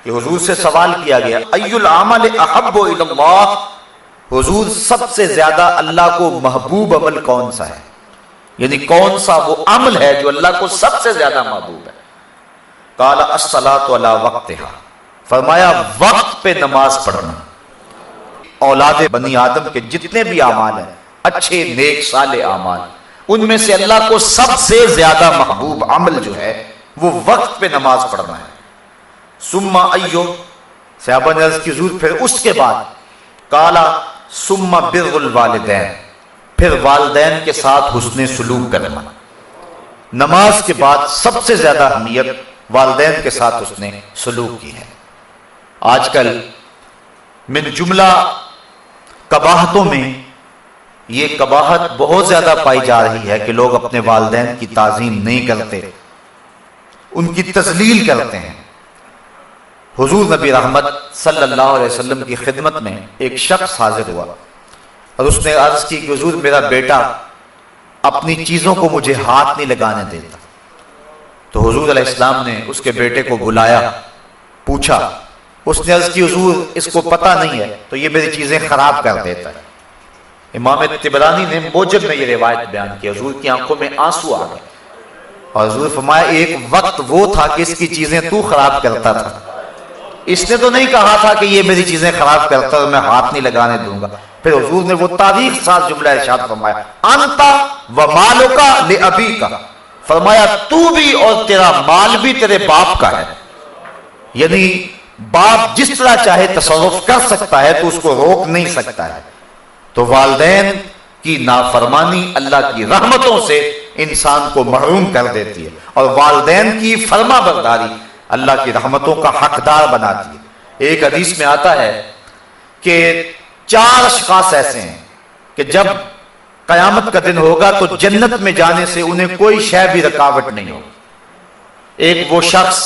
کہ حضور سے سوال کیا گیا ای العمل احب الی اللہ، حضور سب سے زیادہ اللہ کو محبوب عمل کون سا ہے، یعنی کون سا وہ عمل ہے جو اللہ کو سب سے زیادہ محبوب ہے؟ قال الصلاۃ علی وقتہا، فرمایا وقت پہ نماز پڑھنا۔ اولاد بنی آدم کے جتنے بھی اعمال ہیں اچھے نیک صالح اعمال، ان میں سے اللہ کو سب سے زیادہ محبوب عمل جو ہے وہ وقت پہ نماز پڑھنا ہے۔ ثم ایو، صحابہ نے عرض کی حضور پھر اس کے بعد؟ قال ثم بر الوالدین، پھر والدین کے ساتھ حسن سلوک کرنا۔ نماز کے بعد سب سے زیادہ اہمیت والدین کے ساتھ حسن سلوک کی ہے۔ آج کل من جملہ قباحتوں میں یہ قباحت بہت زیادہ پائی جا رہی ہے کہ لوگ اپنے والدین کی تعظیم نہیں کرتے، ان کی تذلیل کرتے ہیں۔ حضور نبی رحمت صلی اللہ علیہ وسلم کی خدمت میں ایک شخص حاضر ہوا اور اس نے عرض کی کہ حضور میرا بیٹا اپنی چیزوں کو مجھے ہاتھ نہیں لگانے دیتا۔ تو حضور علیہ السلام نے اس کے بیٹے کو بلایا، پوچھا، اس نے عرض کی حضور اس کو پتہ نہیں ہے تو یہ میری چیزیں خراب کر دیتا ہے۔ امام طبرانی نے موجب میں یہ روایت بیان کی، حضور کی آنکھوں میں آنسو آ گئے اور حضور فرمایا ایک وقت وہ تھا کہ اس کی چیزیں تو خراب کرتا تھا، اس نے تو نہیں کہا تھا کہ یہ میری چیزیں خراب کرتا اور میں ہاتھ نہیں لگانے دوں گا۔ پھر حضور نے وہ تاریخ ساز جملہ ارشاد فرمایا انت و مالک لابیک، فرمایا تو بھی اور تیرا مال بھی تیرے باپ کا ہے، یعنی باپ جس طرح چاہے تصرف کر سکتا ہے تو اس کو روک نہیں سکتا ہے۔ تو والدین کی نافرمانی اللہ کی رحمتوں سے انسان کو محروم کر دیتی ہے، اور والدین کی فرما برداری اللہ کی رحمتوں کا حقدار بناتی ہے۔ ایک حدیث میں آتا ہے کہ 4 اشخاص ایسے ہیں کہ جب قیامت کا دن ہوگا تو جنت میں جانے سے انہیں کوئی شے بھی رکاوٹ نہیں ہوگی۔ ایک وہ شخص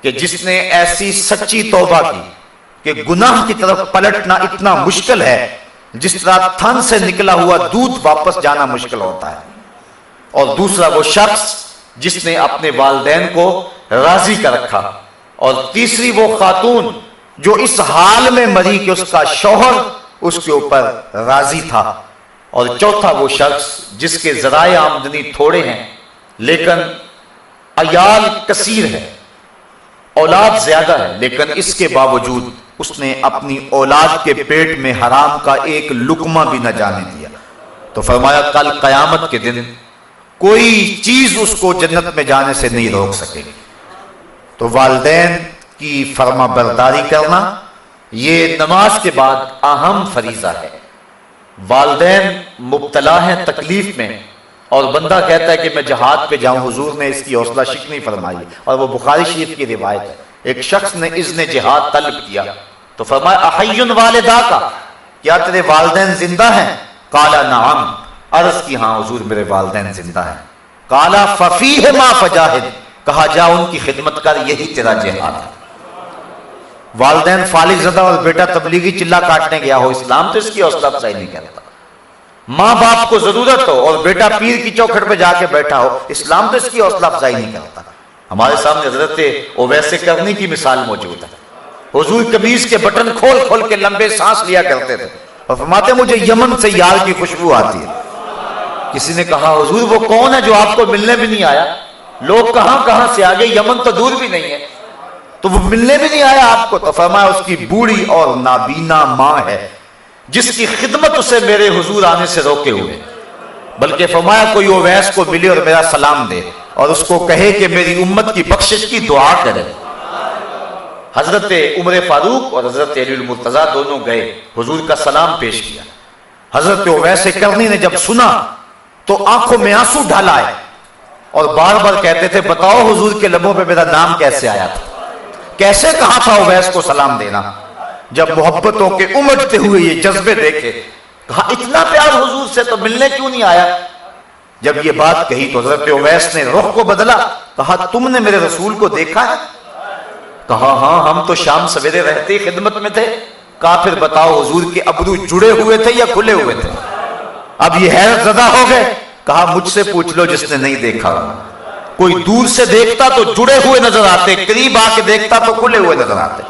کہ جس نے ایسی سچی توبہ کی کہ گناہ کی طرف پلٹنا اتنا مشکل ہے جس طرح تھن سے نکلا ہوا دودھ واپس جانا مشکل ہوتا ہے، اور دوسرا وہ شخص جس نے اپنے والدین کو راضی کر رکھا، اور تیسری وہ خاتون جو اس حال میں مری کہ اس کا شوہر اس کے اوپر راضی تھا، اور چوتھا وہ شخص جس کے ذرائع آمدنی تھوڑے ہیں لیکن عیال کثیر ہے، اولاد زیادہ ہے، لیکن اس کے باوجود اس نے اپنی اولاد کے پیٹ میں حرام کا ایک لقمہ بھی نہ جانے دیا۔ تو فرمایا کل قیامت کے دن کوئی چیز اس کو جنت میں جانے سے نہیں روک سکے گی۔ تو والدین کی فرما برداری کرنا یہ نماز کے بعد اہم فریضہ ہے۔ والدین مبتلا ہیں تکلیف میں اور بندہ کہتا ہے کہ میں جہاد پہ جاؤں، حضور نے اس کی حوصلہ شکنی فرمائی، اور وہ بخاری شریف کی روایت ہے۔ ایک شخص نے اذن جہاد طلب کیا تو فرمایا احی والداک، کیا تیرے والدین زندہ ہیں؟ قال نعم، عرض کی ہاں حضور میرے والدین زندہ ہیں۔ قال ففیہما فجاہد، کہا جا ان کی خدمت کر، یہی تیرا جہاد ہے۔ والدین فالغ زدہ اور بیٹا تبلیغی چلا کاٹنے گیا ہو، اسلام تو اس کی حوصلہ افزائی نہیں کرتا۔ ماں باپ کو ضرورت ہو اور بیٹا پیر کی چوکھٹ پہ جا کے بیٹھا ہو، اسلام تو اس کی حوصلہ افزائی نہیں کرتا۔ ہمارے سامنے حضرت اویس کرنی کی مثال موجود ہے۔ حضور قمیص کے بٹن کھول کھول کے لمبے سانس لیا کرتے تھے اور فرماتے مجھے یمن سے یار کی خوشبو آتی ہے۔ کسی نے کہا حضور وہ کون ہے جو آپ کو ملنے بھی نہیں آیا؟ لوگ کہاں کہاں سے آگے، یمن تو دور بھی نہیں ہے، تو وہ ملنے بھی نہیں آیا آپ کو؟ تو فرمایا اس کی بوڑھی اور نابینا ماں ہے جس کی خدمت اسے میرے حضور آنے سے روکے ہوئے، بلکہ فرمایا کوئی اویس کو ملے اور میرا سلام دے اور اس کو کہے کہ میری امت کی بخشش کی دعا کرے۔ حضرت عمر فاروق اور حضرت علی المرتضیٰ دونوں گئے، حضور کا سلام پیش کیا۔ حضرت اویس کرنی نے جب سنا تو آنکھوں میں آنسو ڈال آئے اور بار بار کہتے تھے بتاؤ حضور کے لبوں پہ میرا نام کیسے آیا تھا، کیسے کہا تھا اویس کو سلام دینا؟ جب محبتوں کے امٹتے ہوئے یہ جذبے دیکھے کہا اتنا پیار حضور سے تو ملنے کیوں نہیں آیا؟ جب یہ بات کہی تو حضرت اویس نے رخ کو بدلا، کہا تم نے میرے رسول کو دیکھا ہے؟ کہا ہاں ہم تو شام سویرے رہتے خدمت میں تھے۔ کہا پھر بتاؤ حضور کے ابرو جڑے ہوئے تھے یا کھلے ہوئے تھے؟ اب یہ حیرت زدہ ہو گئے۔ کہا مجھ سے پوچھ لو جس نے نہیں دیکھا، کوئی دور سے دیکھتا تو جڑے ہوئے نظر آتے، قریب آ کے دیکھتا تو کھلے ہوئے نظر آتے۔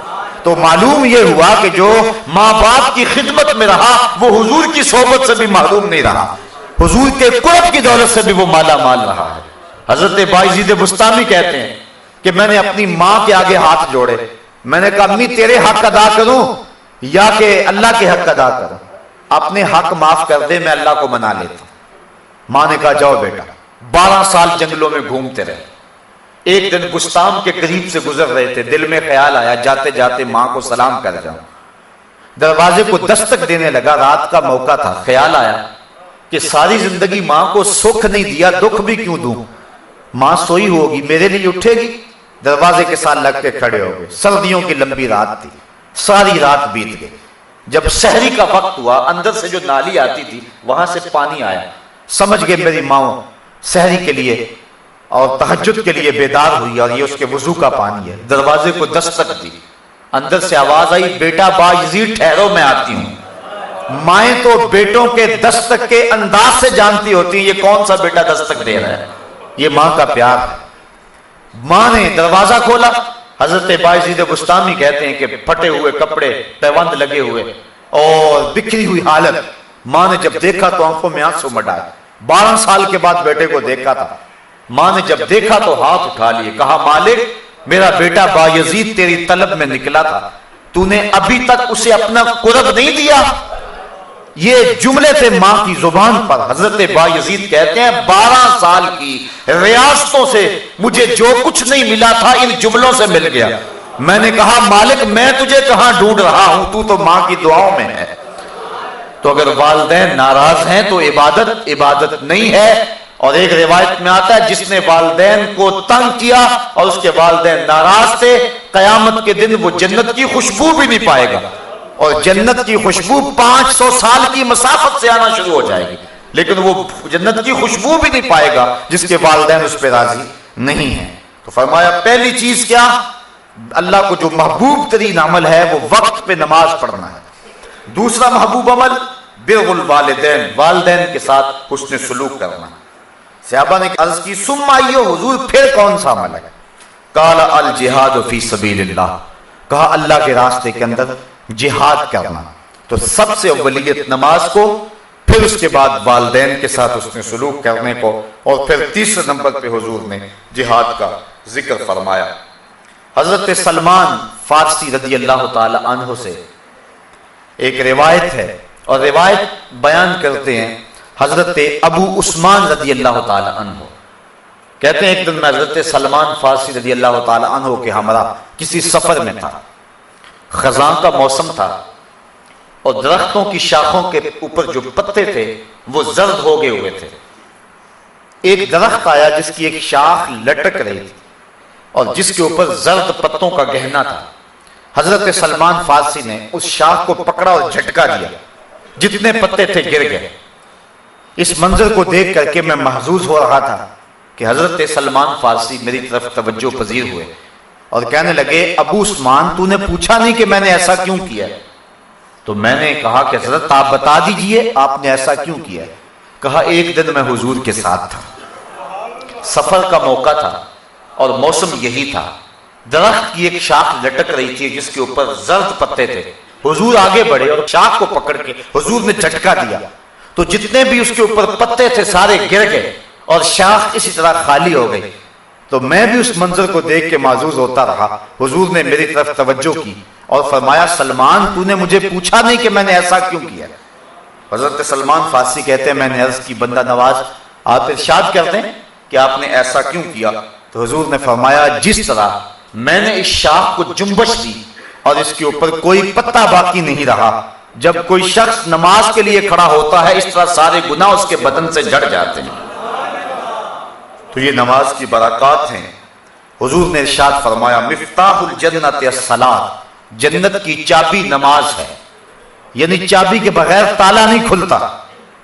تو معلوم یہ ہوا کہ جو ماں باپ کی خدمت میں رہا وہ حضور کی صحبت سے بھی محروم نہیں رہا، حضور کے قرب کی دولت سے بھی وہ مالا مال رہا ہے۔ حضرت بایزید بستامی کہتے ہیں کہ میں نے اپنی ماں کے آگے ہاتھ جوڑے، میں نے کہا امی تیرے حق ادا کروں یا کہ اللہ کے حق ادا کروں؟ اپنے حق معاف کر دے، میں اللہ کو منا لیتا ہوں۔ ماں نے کہا جاؤ بیٹا۔ 12 سال جنگلوں میں گھومتے رہے، ایک دن بستان کے قریب سے گزر رہے تھے، دل میں خیال آیا جاتے جاتے ماں کو سلام کر جاؤں۔ دروازے کو دستک دینے لگا، رات کا موقع تھا، خیال آیا کہ ساری زندگی ماں کو سکھ نہیں دیا، دکھ بھی کیوں دوں؟ ماں سوئی ہوگی، میرے لیے اٹھے گی؟ دروازے کے ساتھ لگ کے کھڑے ہو گئے۔ سردیوں کی لمبی رات تھی، ساری رات بیت گئی۔ جب سحری کا وقت ہوا، اندر سے جو نالی آتی تھی وہاں سے پانی آیا، سمجھ گئے میری ماں سحری کے لیے اور تہجد کے لیے بیدار ہوئی اور یہ اس کے وضو کا پانی ہے۔ دروازے کو دستک دی، اندر سے آواز آئی بیٹا بایزید ٹھہرو میں آتی ہوں۔ مائیں تو بیٹوں کے دستک کے انداز سے جانتی ہوتی ہیں یہ کون سا بیٹا دستک دے رہا ہے، یہ ماں کا پیار ہے۔ ماں نے دروازہ کھولا، حضرت بایزید بستامی کہتے ہیں کہ پھٹے ہوئے کپڑے، پیوند لگے ہوئے اور بکھری ہوئی حالت۔ ماں نے جب دیکھا تو آنکھوں میں آنسو مڈائے، 12 سال کے بعد بیٹے کو دیکھا تھا۔ ماں نے جب دیکھا تو ہاتھ اٹھا لیے، کہا مالک میرا بیٹا بایزید تیری طلب میں نکلا تھا، تو نے ابھی تک اسے اپنا قرب نہیں دیا۔ یہ جملے تھے ماں کی زبان پر۔ حضرت بایزید کہتے ہیں 12 سال کی ریاستوں سے مجھے جو کچھ نہیں ملا تھا ان جملوں سے مل گیا۔ میں نے کہا مالک میں تجھے کہاں ڈھونڈ رہا ہوں، تو تو ماں کی دعاؤں میں ہے۔ تو اگر والدین ناراض ہیں تو عبادت نہیں ہے۔ اور ایک روایت میں آتا ہے جس نے والدین کو تنگ کیا اور اس کے والدین ناراض تھے، قیامت کے دن وہ جنت کی خوشبو بھی نہیں پائے گا، اور جنت کی خوشبو 500 سال کی مسافت سے آنا شروع ہو جائے گی، لیکن وہ جنت کی خوشبو بھی نہیں پائے گا جس کے والدین اس پہ راضی نہیں ہیں۔ تو فرمایا پہلی چیز کیا؟ اللہ کو جو محبوب ترین عمل ہے وہ وقت پہ نماز پڑھنا ہے۔ دوسرا محبوب عمل بر الوالدین، والدین کے ساتھ حسن سلوک کرنا۔ صحابہ نے عرض کی ثم ایو حضور پھر کون سا عمل ہے؟ قال الجہاد فی سبیل اللہ، کہا اللہ کے راستے کے اندر جہاد کرنا۔ تو سب سے اولیت نماز کو، پھر اس کے بعد والدین کے ساتھ حسن سلوک کرنے کو، اور پھر تیسرے نمبر پہ حضور نے جہاد کا ذکر فرمایا۔ حضرت سلمان فارسی رضی اللہ تعالی عنہ سے ایک روایت ہے، اور روایت بیان کرتے ہیں حضرت ابو عثمان رضی اللہ تعالی عنہ کہتے ہیں ایک دن میں حضرت سلمان فارسی رضی اللہ تعالی عنہ کے ہمراہ کسی سفر میں تھا، خزاں کا موسم تھا اور درختوں کی شاخوں کے اوپر جو پتے تھے وہ زرد ہو گئے ہوئے تھے۔ ایک درخت آیا جس کی ایک شاخ لٹک رہی تھی اور جس کے اوپر زرد پتوں کا گہنا تھا۔ حضرت سلمان فارسی نے اس شاخ کو پکڑا اور جھٹکا دیا، جتنے پتے تھے گر گئے۔ اس منظر کو دیکھ کر کے میں محظوظ ہو رہا تھا کہ حضرت سلمان فارسی میری طرف توجہ پذیر ہوئے اور کہنے لگے ابو عثمان تو نے پوچھا نہیں کہ میں نے ایسا کیوں کیا؟ تو میں نے کہا کہ حضرت آپ بتا دیجئے آپ نے ایسا کیوں کیا؟ کہا ایک دن میں حضور کے ساتھ تھا، سفر کا موقع تھا اور موسم یہی تھا، درخت کی ایک شاخ لٹک رہی تھی جس کے اوپر زرد پتے تھے، حضور آگے بڑھے اور شاخ کو پکڑ کے حضور نے جھٹکا دیا تو جتنے بھی اس کے اوپر پتے تھے سارے گر گئے اور شاخ اسی طرح خالی ہو گئی۔ تو میں بھی اس منظر کو دیکھ کے معزوز ہوتا رہا۔ حضور نے میری طرف توجہ کی اور فرمایا سلمان تو نے مجھے پوچھا نہیں کہ میں نے ایسا کیوں کیا؟ حضرت سلمان فارسی کہتے ہیں میں نے عرض کی بندہ نواز آپ ارشاد کرتے ہیں کہ آپ نے ایسا کیوں کیا؟ تو حضور نے فرمایا جس طرح میں نے اس شاخ کو جنبش دی اور اس کے اوپر کوئی پتا باقی نہیں رہا، جب کوئی شخص نماز کے لیے کھڑا ہوتا ہے اس طرح سارے گناہ اس کے بدن سے جھڑ جاتے ہیں۔ تو یہ نماز کی برکات ہیں۔ حضور نے ارشاد فرمایا مفتاح الجنت الصلاۃ، جنت کی چابی نماز ہے، یعنی چابی کے بغیر تالا نہیں کھلتا۔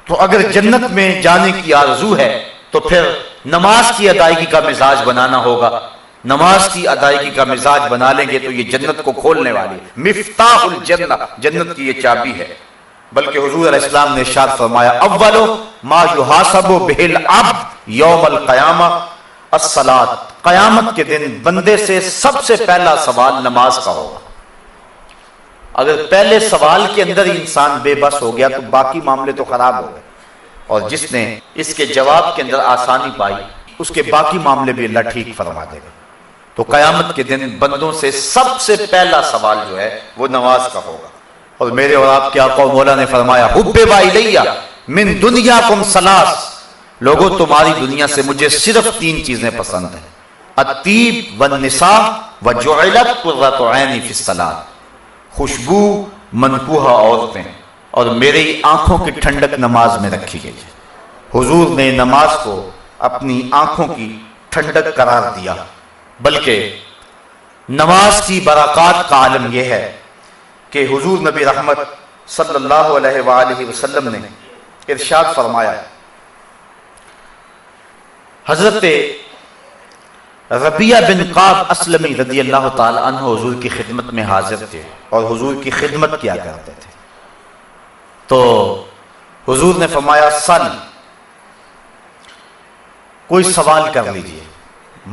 تو اگر جنت میں جانے کی آرزو ہے تو پھر نماز کی ادائیگی کا مزاج بنانا ہوگا۔ نماز کی ادائیگی کا مزاج بنا لیں گے تو یہ جنت کو کھولنے والی مفتاح الجنہ، جنت کی یہ چابی ہے۔ بلکہ حضور علیہ السلام نے ارشاد فرمایا اول ما یحاسب بہ العبد یوم القیامہ الصلاۃ، قیامت کے دن بندے سے سب سے پہلا سوال نماز کا ہوگا۔ اگر پہلے سوال کے اندر ہی انسان بے بس ہو گیا تو باقی معاملے تو خراب ہو گئے، اور جس نے اس کے جواب کے اندر آسانی پائی اس کے باقی معاملے بھی اللہ ٹھیک فرما دے گا۔ تو قیامت کے دن بندوں سے سب سے پہلا سوال جو ہے وہ نماز کا ہوگا۔ اور میرے اور آپ کے آقا و مولا نے فرمایا حبب الیہ من دنیاکم ثلاث، لوگوں تمہاری دنیا سے مجھے صرف 3 چیزیں پسند ہیں، الطیب والنساء وجعلت قرۃ عینی فی الصلاۃ، خوشبو منکوحہ عورتیں اور میری آنکھوں کی ٹھنڈک نماز میں رکھی گئی ہے۔ حضور نے نماز کو اپنی آنکھوں کی ٹھنڈک قرار دیا۔ بلکہ نماز کی برکات کا عالم یہ ہے کہ حضور نبی رحمت صلی اللہ علیہ وآلہ وسلم نے ارشاد فرمایا، حضرت ربیعہ بن قعب اسلمی رضی اللہ تعالی عنہ حضور کی خدمت میں حاضر تھے اور حضور کی خدمت کیا کرتے تھے۔ تو حضور نے فرمایا سل، کوئی سوال کر لیجئے،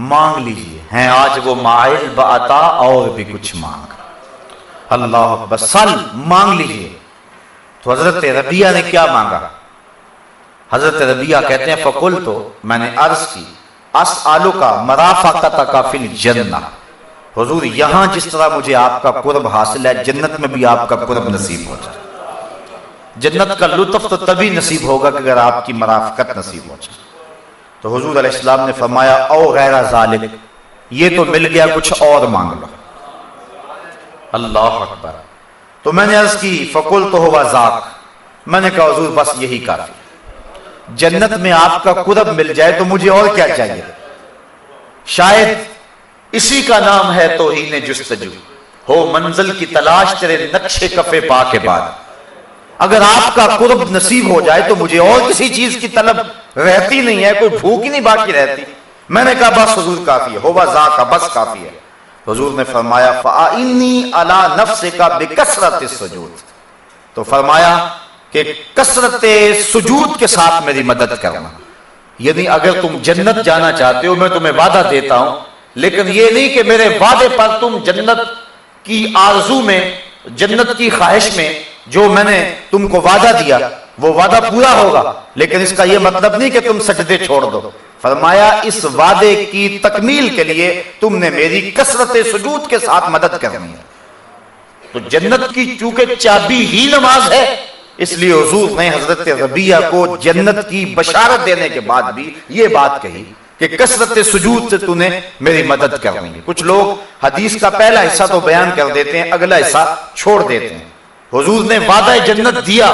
مانگ لیجئے، ہیں آج وہ مائل بعطا اور بھی کچھ مانگ۔ اللہ اکبر، سل، مانگ لیجئے۔ تو حضرت ربیعہ نے کیا مانگا؟ حضرت ربیعہ کہتے ہیں فقلت، میں نے عرض کی اسألک مرافقتک فی الجنہ، حضور یہاں جس طرح مجھے آپ کا قرب حاصل ہے جنت میں بھی آپ کا قرب نصیب ہو جائے۔ جنت کا لطف تو تبھی نصیب ہوگا کہ اگر آپ کی مرافقت نصیب ہو جائے۔ تو حضور علیہ السلام نے فرمایا او غیر ذالک، یہ تو مل گیا، کچھ اور مانگ لو۔ اللہ اکبر۔ تو میں نے عرض کی فقلت هو ذاک، میں نے کہا حضور بس یہی کافی، جنت میں آپ کا قرب مل جائے تو مجھے اور کیا چاہیے؟ شاید اسی کا نام ہے توہین جستجو، ہو منزل کی تلاش تیرے نقش کفے پا کے بعد۔ اگر آپ کا قرب نصیب ہو جائے تو مجھے اور کسی چیز کی طلب رہتی نہیں ہے، کوئی بھوک ہی نہیں باقی رہتی۔ میں نے کہا بس حضور کافی ہے، ہوا ذاک، بس کافی ہے۔ حضور نے فرمایا فَأَعِنِّي عَلَى نَفْسِكَ بِكَثْرَةِ السُّجُودِ، تو فرمایا کہ کثرت سجود کے ساتھ میری مدد کرنا، یعنی اگر تم جنت جانا چاہتے ہو میں تمہیں وعدہ دیتا ہوں، لیکن یہ نہیں کہ میرے وعدے پر تم جنت کی آرزو میں، جنت کی خواہش میں جو میں نے تم کو وعدہ دیا وہ وعدہ پورا ہوگا، لیکن اس کا یہ مطلب نہیں کہ تم سجدے چھوڑ دو۔ فرمایا اس وعدے کی تکمیل کے لیے تم نے میری کثرت سجود کے ساتھ مدد کرنی ہے۔ تو جنت کی چونکہ چابی ہی نماز ہے، اس لیے حضور نے حضرت ربیعہ کو جنت کی بشارت دینے کے بعد بھی یہ بات کہی کہ کثرت سجود سے تو نے میری مدد کرنی ہے۔ کچھ لوگ حدیث کا پہلا حصہ تو بیان کر دیتے ہیں، اگلا حصہ چھوڑ دیتے ہیں۔ حضور نے وعدہ جنت دیا،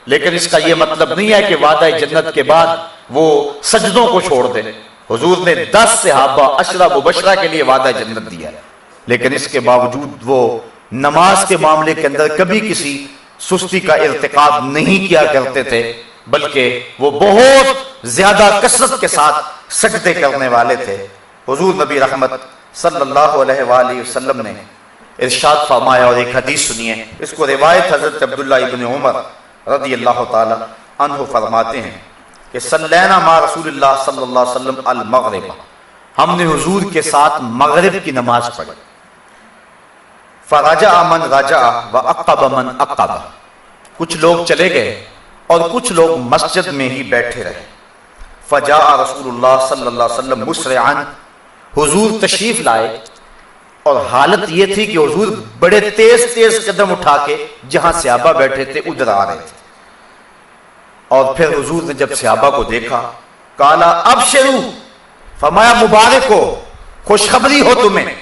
لیکن اس کا یہ مطلب نہیں ہے کہ وعدہ جنت کے بعد وہ سجدوں کو چھوڑ دے۔ حضور نے 10 صحابہ 10 مبشرہ کے لیے وعدہ جنت دیا، لیکن اس کے باوجود وہ نماز کے معاملے کے اندر کبھی کسی سستی کا ارتکاب نہیں کیا کرتے تھے، بلکہ وہ بہت زیادہ کثرت کے ساتھ سجدے کرنے والے تھے۔ حضور نبی رحمت صلی اللہ علیہ وآلہ وسلم نے ارشاد فرمایا، اور ایک حدیث سنیے، اس کو روایت حضرت عبداللہ ابن عمر رضی اللہ تعالی عنہ فرماتے ہیں کہ صلینا مع رسول اللہ صلی اللہ علیہ وسلم المغرب، ہم نے حضور کے ساتھ مغرب کی نماز پڑھی، فرجع من رجع وعقب من عقب، کچھ لوگ چلے گئے اور کچھ لوگ مسجد میں ہی بیٹھے رہے، فجاء رسول اللہ صلی اللہ علیہ وسلم مسرعا، حضور تشریف لائے اور حالت یہ تھی کہ حضور بڑے تیز تیز قدم اٹھا کے جہاں صحابہ بیٹھے تھے ادھر آ رہے تھے، اور پھر حضور نے جب صحابہ کو دیکھا، قالا ابشروا، فرمایا مبارک ہو، خوشخبری ہو تمہیں،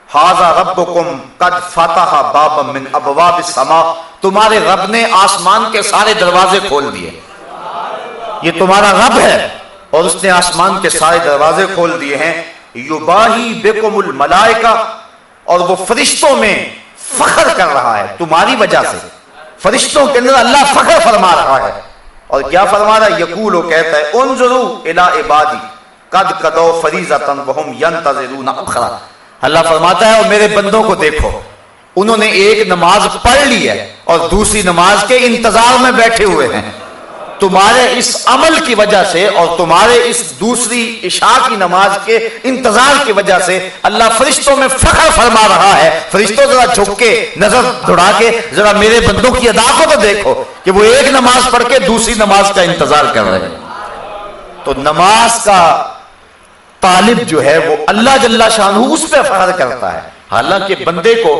ھذا ربکم قد فتح بابا من ابواب السماء، تمہارے رب نے آسمان کے سارے دروازے کھول دیے، یہ تمہارا رب ہے اور اس نے آسمان کے سارے دروازے کھول دیے ہیں، یباہی بکم الملائکہ، اور وہ فرشتوں میں فخر کر رہا ہے تمہاری وجہ سے، فرشتوں کے اندر اللہ فخر فرما رہا ہے، اور کیا فرما رہا ہے؟ یقول، وہ کہتا ہے، انظروا الی عبادی قد قضوا فریضۃ وہم ینتظرون اخرى، اللہ فرماتا ہے اور میرے بندوں کو دیکھو، انہوں نے ایک نماز پڑھ لی ہے اور دوسری نماز کے انتظار میں بیٹھے ہوئے ہیں، تمہارے اس عمل کی وجہ سے اور تمہارے اس دوسری عشاء کی نماز کے انتظار کی وجہ سے اللہ فرشتوں میں فخر فرما رہا ہے، فرشتوں ذرا جھک کے نظر دوڑا کے ذرا میرے بندوں کی ادا کو تو دیکھو کہ وہ ایک نماز پڑھ کے دوسری نماز کا انتظار کر رہے ہیں۔ تو نماز کا طالب جو ہے وہ اللہ جل شانہ اس پہ فخر کرتا ہے، حالانکہ بندے کو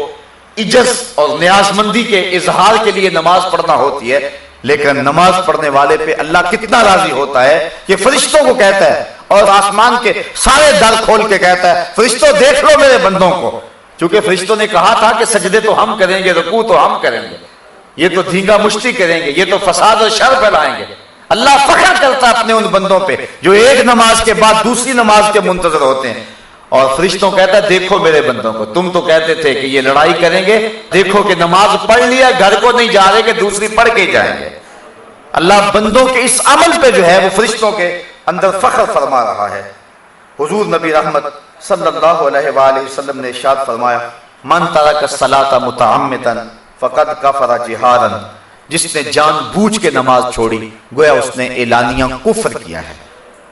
عجز اور نیاز مندی کے اظہار کے لیے نماز پڑھنا ہوتی ہے، لیکن نماز پڑھنے والے پہ اللہ کتنا راضی ہوتا ہے کہ فرشتوں کو کہتا ہے اور آسمان کے سارے در کھول کے کہتا ہے، فرشتوں دیکھ لو میرے بندوں کو، چونکہ فرشتوں نے کہا تھا کہ سجدے تو ہم کریں گے، رکوع تو ہم کریں گے، یہ تو دھینگا مشتی کریں گے، یہ تو فساد اور شر پھیلائیں گے، اللہ فخر کرتا ہے اپنے ان بندوں پہ جو ایک نماز کے بعد دوسری نماز کے منتظر ہوتے ہیں، اور فرشتوں کہتا ہے دیکھو میرے بندوں کو، تم تو کہتے تھے کہ یہ لڑائی کریں گے، دیکھو کہ نماز پڑھ لیا، گھر کو نہیں جا رہے کہ دوسری پڑھ کے جائیں گے۔ اللہ بندوں کے اس عمل پہ جو ہے وہ فرشتوں کے اندر فخر فرما رہا ہے۔ حضور نبی رحمت صلی اللہ علیہ وآلہ وسلم نے ارشاد فرمایا، من ترک الصلاۃ متعمدا فقد کفر جہارا، جس نے جان بوجھ کے نماز چھوڑی گویا اس نے اعلانیہ کفر کیا ہے۔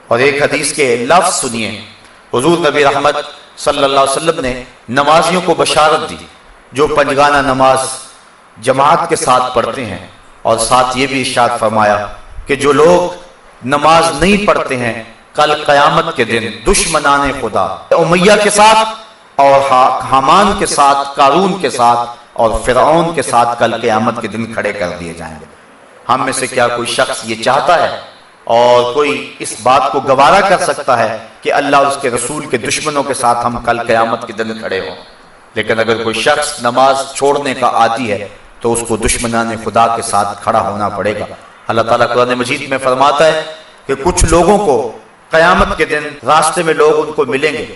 اور ایک حدیث کے لفظ سنیے، حضور نبی رحمت صلی اللہ علیہ وسلم نے نمازیوں کو بشارت دی جو پنجگانہ نماز جماعت کے ساتھ پڑھتے ہیں، اور ساتھ یہ بھی ارشاد فرمایا کہ جو لوگ نماز نہیں پڑھتے ہیں کل قیامت کے دن دشمنان خدا امیہ کے ساتھ اور حامان کے ساتھ، قارون کے ساتھ اور فرعون کے ساتھ کل قیامت کے دن کھڑے کر دیے جائیں گے۔ ہم میں سے کیا کوئی شخص یہ چاہتا ہے اور کوئی اس بات کو گوارا کر سکتا ہے کہ اللہ اور اس کے رسول کے دشمنوں کے ساتھ ہم کل قیامت کے دن کھڑے ہوں؟ لیکن اگر کوئی شخص نماز چھوڑنے کا عادی ہے تو اس کو دشمنان خدا کے ساتھ کھڑا ہونا پڑے گا۔ اللہ تعالیٰ قرآن مجید میں فرماتا ہے کہ کچھ لوگوں کو قیامت کے دن راستے میں لوگ ان کو ملیں گے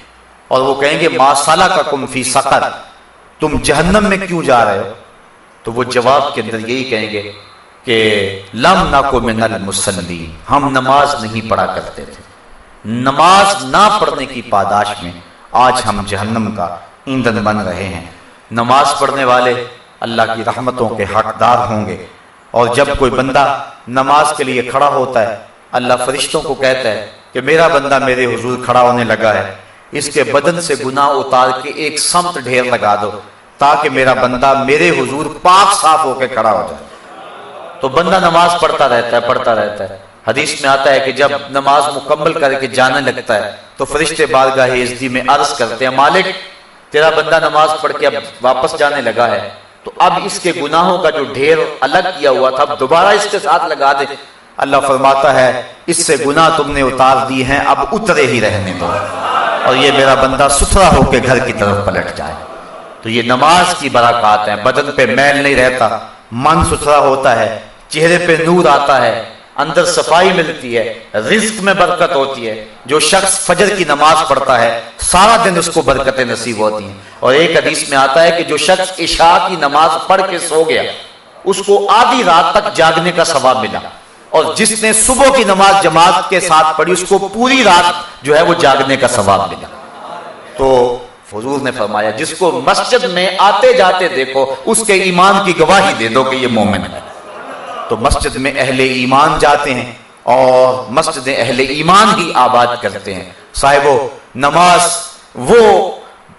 اور وہ کہیں گے ما سلککم فی سقر، تم جہنم میں کیوں جا رہے ہو؟ تو وہ جواب کے اندر یہی کہیں گے کہ لم نک من المصلین، ہم نماز نہیں پڑھا کرتے تھے، نماز نہ پڑھنے کی پاداش میں آج ہم جہنم کا ایندھن بن رہے ہیں۔ نماز پڑھنے والے اللہ کی رحمتوں کے حقدار ہوں گے، اور جب کوئی بندہ نماز کے لیے کھڑا ہوتا ہے اللہ فرشتوں کو کہتا ہے کہ میرا بندہ میرے حضور کھڑا ہونے لگا ہے، اس کے بدن سے گناہ اتار کے ایک سمت ڈھیر لگا دو تاکہ میرا بندہ میرے حضور پاک صاف ہو کے کھڑا ہو جائے۔ تو بندہ نماز پڑھتا رہتا ہے۔ حدیث میں آتا ہے کہ جب نماز مکمل کر کے جانے لگتا ہے تو فرشتے بارگاہ عزتی میں عرض کرتے ہیں مالک تیرا بندہ نماز پڑھ کے اب واپس جانے لگا ہے، تو اب اس کے گناہوں کا جو ڈھیر الگ کیا ہوا تھا اب دوبارہ اس کے ساتھ لگا دے۔ اللہ فرماتا ہے اس سے گناہ تم نے اتار دی ہیں، اب اترے ہی رہنے دو، اور یہ میرا بندہ ستھرا ہو کے گھر کی طرف پلٹ جائے۔ تو یہ نماز کی برکات ہیں، بدن پہ میل نہیں رہتا، من ستھرا ہوتا ہے، چہرے پہ نور آتا ہے، اندر صفائی ملتی ہے، رزق میں برکت ہوتی ہے۔ جو شخص فجر کی نماز پڑھتا ہے سارا دن اس کو برکتیں نصیب ہوتی ہیں۔ اور ایک حدیث میں آتا ہے کہ جو شخص عشاء کی نماز پڑھ کے سو گیا اس کو آدھی رات تک جاگنے کا ثواب ملا، اور جس نے صبح کی نماز جماعت کے ساتھ پڑھی اس کو پوری رات جو ہے وہ جاگنے کا ثواب ملا۔ تو حضور نے فرمایا جس کو مسجد میں آتے جاتے دیکھو اس کے ایمان کی گواہی دے دو کہ یہ مومن ہے۔ تو مسجد میں اہل ایمان جاتے ہیں اور مسجد اہل ایمان ہی آباد کرتے ہیں۔ صاحبو، نماز وہ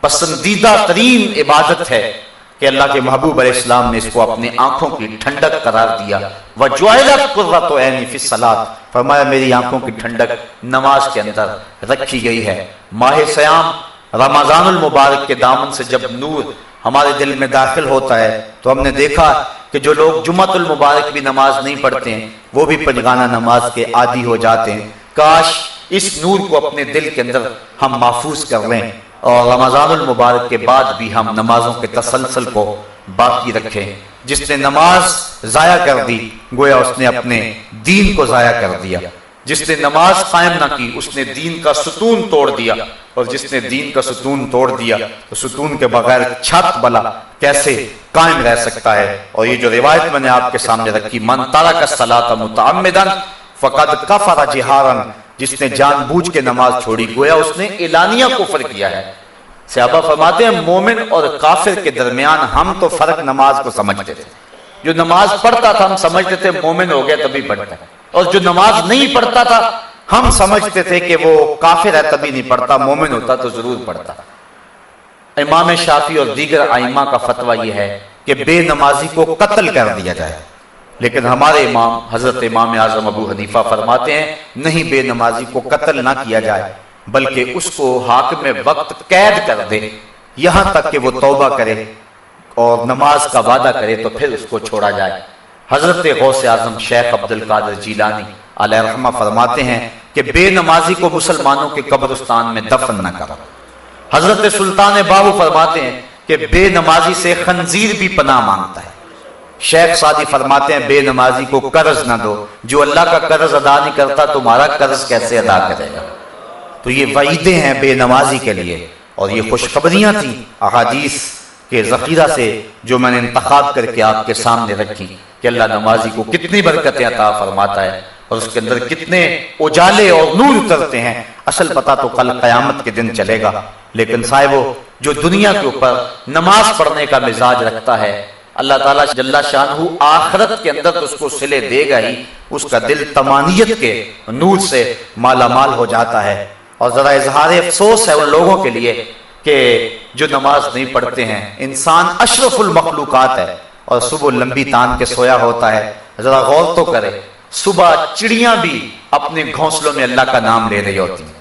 پسندیدہ ترین عبادت ہے کہ اللہ کے محبوب علیہ السلام نے اس کو اپنی آنکھوں کی ٹھنڈک قرار دیا۔ وَجُعِلَتْ قُرَّةُ عَيْنِي فِي الصَّلَاةِ، فرمایا میری آنکھوں کی ٹھنڈک نماز کے اندر رکھی گئی ہے۔ ماہ سیام رمضان المبارک کے دامن سے جب نور ہمارے دل میں داخل ہوتا ہے تو ہم نے دیکھا کہ جو لوگ جمعۃ المبارک بھی نماز نہیں پڑھتے ہیں وہ بھی پنجگانہ نماز کے عادی ہو جاتے ہیں۔ کاش اس نور کو اپنے دل کے اندر ہم محفوظ کر لیں اور رمضان المبارک کے بعد بھی ہم نمازوں کے تسلسل کو باقی رکھیں۔ جس نے نماز ضائع کر دی گویا اس نے اپنے دین کو ضائع کر دیا، جس نے نماز قائم نہ کی اس نے دین کا ستون توڑ دیا، اور جس نے دین کا ستون توڑ دیا تو ستون کے بغیر چھت بلا کیسے قائم رہ سکتا ہے۔ اور یہ جو روایت میں نے آپ کے سامنے رکھی، من ترک الصلاۃ متعمدا فقد کفر جہارا، جس نے جان بوجھ کے نماز چھوڑی گویا اس نے اعلانیہ کفر کیا ہے۔ صحابہ فرماتے ہیں مومن اور کافر کے درمیان ہم تو فرق نماز کو سمجھتے تھے، جو نماز پڑھتا تھا ہم سمجھتے تھے مومن ہو گیا تبھی پڑھتا ہے، اور جو نماز نہیں پڑھتا تھا ہم سمجھتے تھے کہ وہ کافر ہے تبھی نہیں پڑھتا، مومن ہوتا تو ضرور پڑھتا۔ امام شافعی اور دیگر ائمہ کا فتویٰ یہ ہے کہ بے نمازی کو قتل کر دیا جائے، لیکن ہمارے امام حضرت امام اعظم ابو حنیفہ فرماتے ہیں نہیں، بے نمازی کو قتل نہ کیا جائے بلکہ اس کو حاکم وقت قید کر دے یہاں تک کہ وہ توبہ کرے اور نماز کا وعدہ کرے تو پھر اس کو چھوڑا جائے۔ حضرت غوث اعظم شیخ عبد القادر جیلانی علیہ رحمہ فرماتے ہیں کہ بے نمازی کو مسلمانوں کے قبرستان میں دفن نہ کرو۔ حضرت سلطان باہو فرماتے ہیں کہ بے نمازی سے خنزیر بھی پناہ مانگتا ہے۔ شیخ سعدی فرماتے ہیں بے نمازی کو قرض نہ دو، جو اللہ کا قرض ادا نہیں کرتا تمہارا قرض کیسے ادا کرے گا۔ تو یہ وعیدیں ہیں بے نمازی کے لیے، اور یہ خوشخبریاں تھیں احادیث کے ذخیرہ سے جو میں نے انتخاب کر کے آپ کے سامنے رکھی کہ اللہ نمازی کو کتنی برکتیں عطا فرماتا ہے اور اس کے اندر کتنے اجالے اور نور اترتے ہیں۔ اصل پتہ تو کل قیامت کے دن چلے گا، لیکن صاحبو جو دنیا کے اوپر نماز پڑھنے کا مزاج رکھتا ہے اللہ تعالیٰ جل شانہ آخرت کے اندر تو اس کو صلے دے گا ہی، اس کا دل طمانیت کے نور سے مالا مال ہو جاتا ہے۔ اور ذرا اظہار افسوس ہے ان لوگوں کے لیے کہ جو نماز نہیں پڑھتے ہیں۔ انسان اشرف المخلوقات ہے اور صبح لمبی تان کے سویا ہوتا ہے، ذرا غور تو کرے، صبح چڑیاں بھی اپنے گھونسلوں میں اللہ کا نام لے رہی ہوتی ہیں،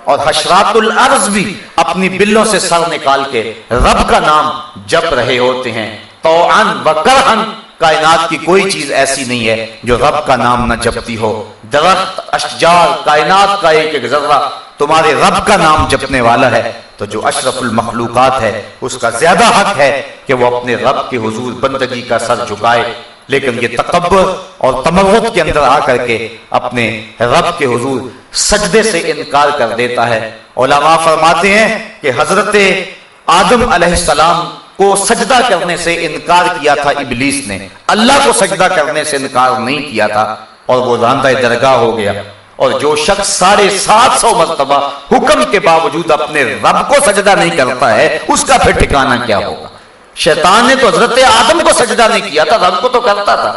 اور حشرات الارض بھی اپنی بلوں سے سر نکال کے رب کا نام جپ رہے ہوتے ہیں۔ طوعاً و کرہاً کائنات کی کوئی چیز ایسی نہیں ہے جو رب کا نام نہ جپتی ہو۔ درخت، اشجار، کائنات کا ایک ایک ذرہ تمہارے رب کا نام جپنے والا ہے، تو جو اشرف المخلوقات ہے اس کا زیادہ حق ہے کہ وہ اپنے رب کے حضور بندگی کا سر جھکائے، لیکن یہ تکبر اور تمرد کے اندر آ کر کے اپنے رب کے حضور سجدے سے انکار کر دیتا ہے۔ علماء فرماتے ہیں کہ حضرت آدم علیہ السلام کو سجدہ کرنے سے انکار کیا تھا ابلیس نے، اللہ کو سجدہ کرنے سے انکار نہیں کیا تھا، اور وہ راندہ درگاہ ہو گیا۔ اور جو شخص 750 مرتبہ حکم کے باوجود اپنے رب کو سجدہ نہیں کرتا ہے اس کا پھر ٹھکانہ کیا ہوگا؟ شیطان نے تو حضرت آدم کو سجدہ نہیں کیا تھا، رب کو تو کرتا تھا،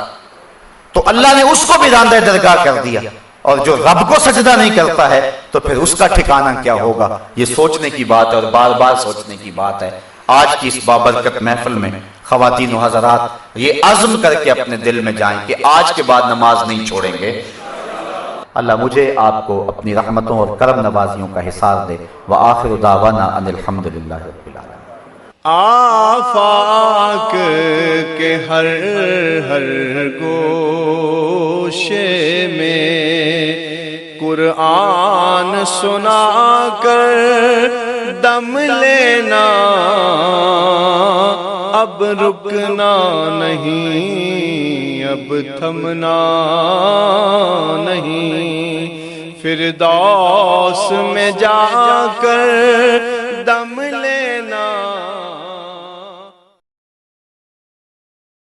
تو اللہ نے اس کو بھی راندہ درگاہ کر دیا، اور جو رب کو سجدہ نہیں کرتا ہے تو پھر اس کا ٹھکانہ کیا ہوگا؟ یہ سوچنے کی بات ہے اور بار بار سوچنے کی بات ہے۔ آج کی اس بابرکت محفل میں خواتین و حضرات یہ عزم کر کے اپنے دل میں جائیں کہ آج کے بعد نماز نہیں چھوڑیں گے۔ اللہ مجھے آپ کو اپنی رحمتوں اور کرم نوازیوں کا حصار دے۔ وآخر دعوانا ان الحمدللہ رب العالمین۔ آفاق کے ہر ہر گوشے میں قرآن سنا کر دم لینا، اب رکنا نہیں، اب تھمنا نہیں، فردوس میں جا کر دم